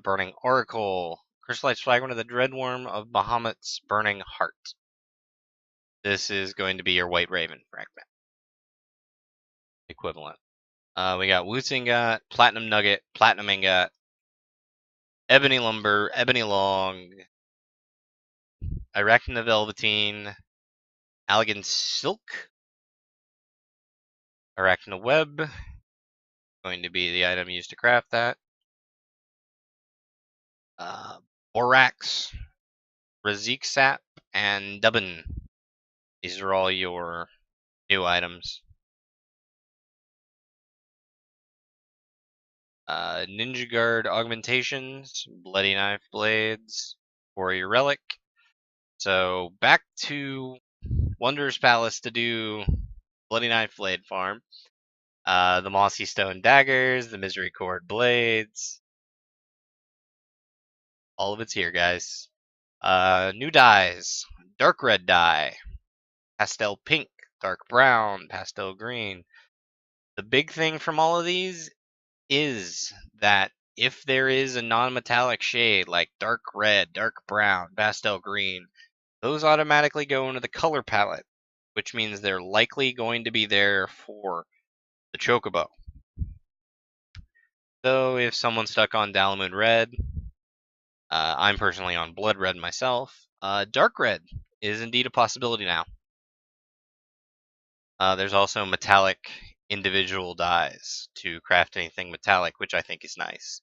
Burning Oracle, Crystallite's Fragment of the Dreadworm of Bahamut's Burning Heart. This is going to be your White Raven fragment equivalent. We got Woots Ingot, Platinum Nugget, Platinum Ingot, Ebony Lumber, Ebony Long, Arachna Velveteen, Allegan Silk, Arachna Web, going to be the item used to craft that. Borax, Razik Sap, and Dubbin. These are all your new items. Ninja Guard Augmentations, Bloody Knife Blades, Warrior Relic. So back to Wondrous Palace to do Bloody Knife Blade farm. The Mossy Stone Daggers, the Misericord Blades. All of it's here, guys. New dyes. Dark red dye. Pastel pink. Dark brown. Pastel green. The big thing from all of these is that if there is a non-metallic shade like dark red, dark brown, pastel green, those automatically go into the color palette, which means they're likely going to be there for the Chocobo. So if someone's stuck on Dalamun Red, I'm personally on Blood Red myself, Dark Red is indeed a possibility now. There's also metallic individual dyes to craft anything metallic, which I think is nice.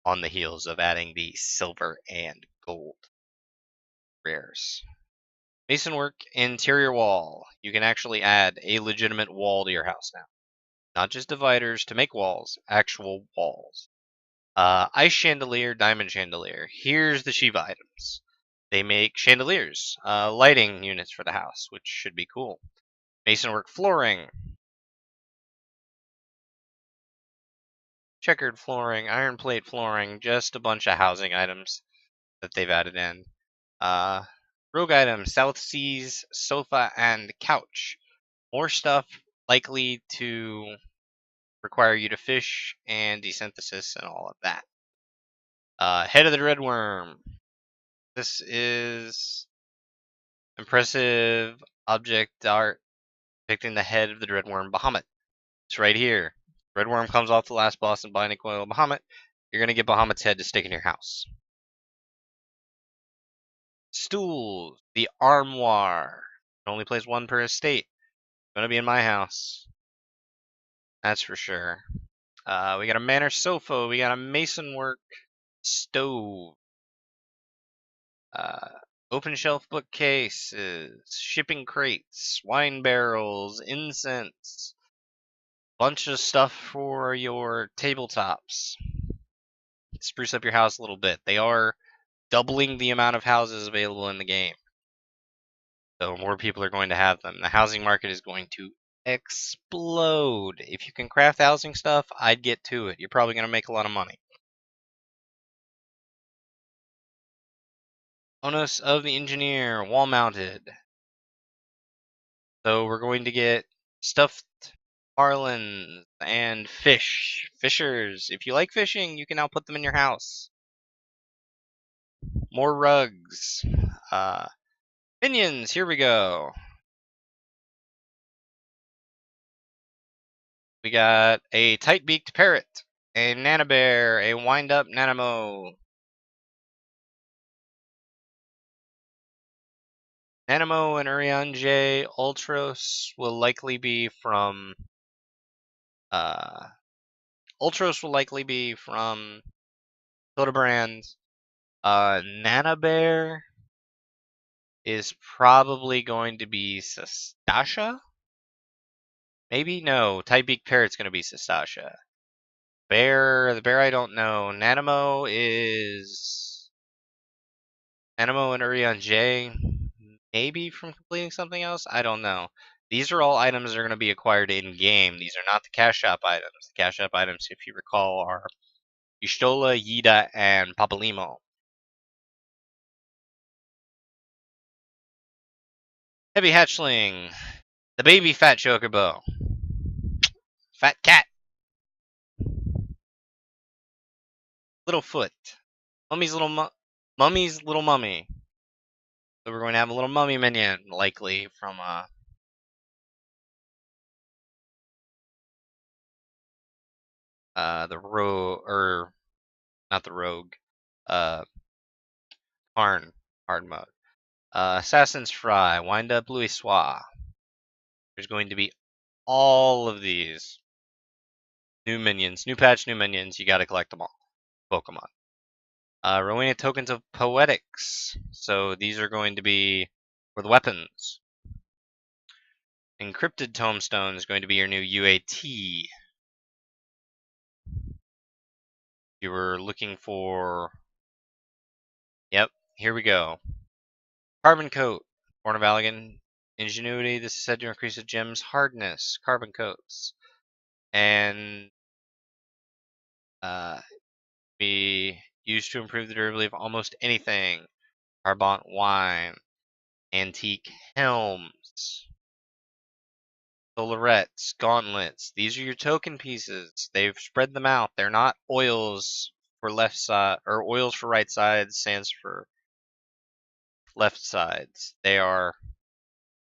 On the heels of adding the silver and gold rares. Masonwork interior wall. You can actually add a legitimate wall to your house now. Not just dividers to make walls, actual walls. Ice chandelier, diamond chandelier. Here's the Shiva items. they make chandeliers, lighting units for the house, which should be cool. Masonwork flooring, checkered flooring, iron plate flooring, just a bunch of housing items that they've added in. Rogue items, South Seas, sofa, and couch. More stuff likely to require you to fish and desynthesis and all of that. Head of the Dread Worm. This is impressive object art depicting the head of the Dread Worm Bahamut. It's right here. Dread Worm comes off the last boss in Binding Coil Bahamut. You're going to get Bahamut's head to stick in your house. Stools. The Armoire. It only plays one per estate. Gonna be in my house. That's for sure. We got a Manor sofa. We got a Masonwork stove. Open shelf bookcases, shipping crates, wine barrels, incense, bunch of stuff for your tabletops. Spruce up your house a little bit. They are doubling the amount of houses available in the game. So more people are going to have them. The housing market is going to explode. If you can craft housing stuff, I'd get to it. You're probably going to make a lot of money. Onus of the Engineer, wall mounted. So we're going to get stuffed marlins and fish. Fishers. If you like fishing, you can now put them in your house. More rugs. Minions, here we go. We got a tight-beaked parrot, a nanabear, a wind-up Nanamo. Nanamo and Urianger Ultros will likely be from Hildebrand. Nanabear is probably going to be Sastasha? Maybe? No. Tight-beaked parrot's going to be Sastasha. The bear I don't know. Nanamo and Urianger, maybe from completing something else? I don't know. These are all items that are going to be acquired in-game. These are not the cash shop items. The cash shop items, if you recall, are Y'shtola, Yida, and Papalimo. Heavy Hatchling. The baby fat chocobo. Fat cat. Little foot. Mummy's little mummy. So we're going to have a little mummy minion, likely from the rogue, or not the rogue, Karn hard mode. Assassin's Fry, Wind Up Louis Soir. There's going to be all of these new minions, new patch, new minions. You got to collect them all. Pokemon. Rowena Tokens of Poetics. So these are going to be for the weapons. Encrypted Tomestone is going to be your new UAT. You were looking for... Yep, here we go. Carbon Coat. Born of Allagan. Ingenuity. This is said to increase a gem's hardness. Carbon Coats. And be used to improve the durability of almost anything. Carbon Wine. Antique Helms. Solarettes, gauntlets. These are your token pieces. They've spread them out. They're not oils for left side, or oils for right sides, sands for left sides. They are,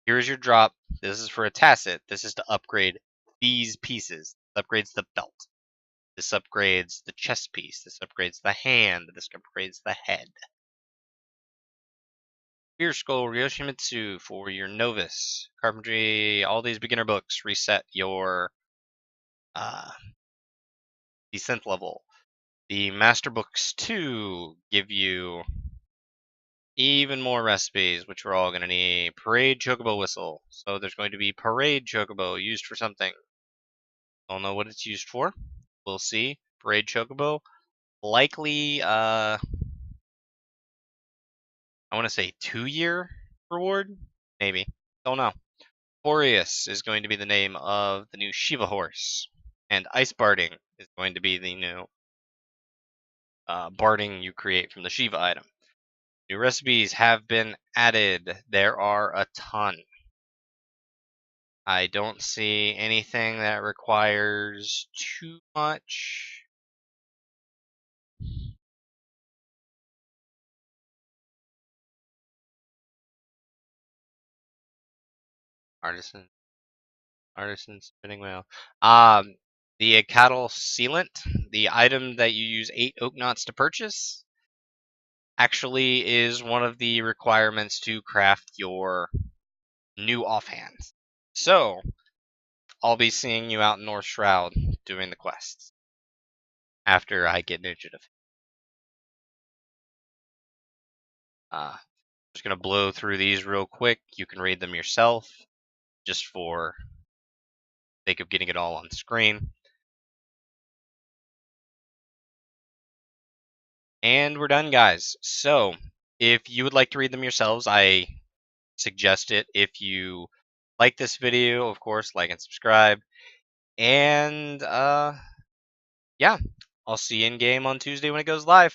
here's your drop. This is for a tacit. This is to upgrade these pieces. This upgrades the belt. This upgrades the chest piece. This upgrades the hand. This upgrades the head. Spear Skull Ryoshimitsu for your novice. Carpentry, all these beginner books reset your descent level. The Master Books 2 give you even more recipes, which we're all going to need. Parade Chocobo Whistle. So there's going to be Parade Chocobo used for something. Don't know what it's used for. We'll see. Parade Chocobo. Likely, I want to say 2-year reward, maybe. Don't know. Boreas is going to be the name of the new Shiva horse, and Ice Barding is going to be the new barding you create from the Shiva item. New recipes have been added. There are a ton. I don't see anything that requires too much. Artisan spinning wheel. The cattle sealant, the item that you use 8 oak knots to purchase, actually is one of the requirements to craft your new offhands. So, I'll be seeing you out in North Shroud doing the quests after I get Ninja to. Just gonna blow through these real quick. You can read them yourself, just for sake of getting it all on screen. And we're done, guys. So, if you would like to read them yourselves, I suggest it. If you like this video, of course, like and subscribe. And, yeah, I'll see you in game on Tuesday when it goes live.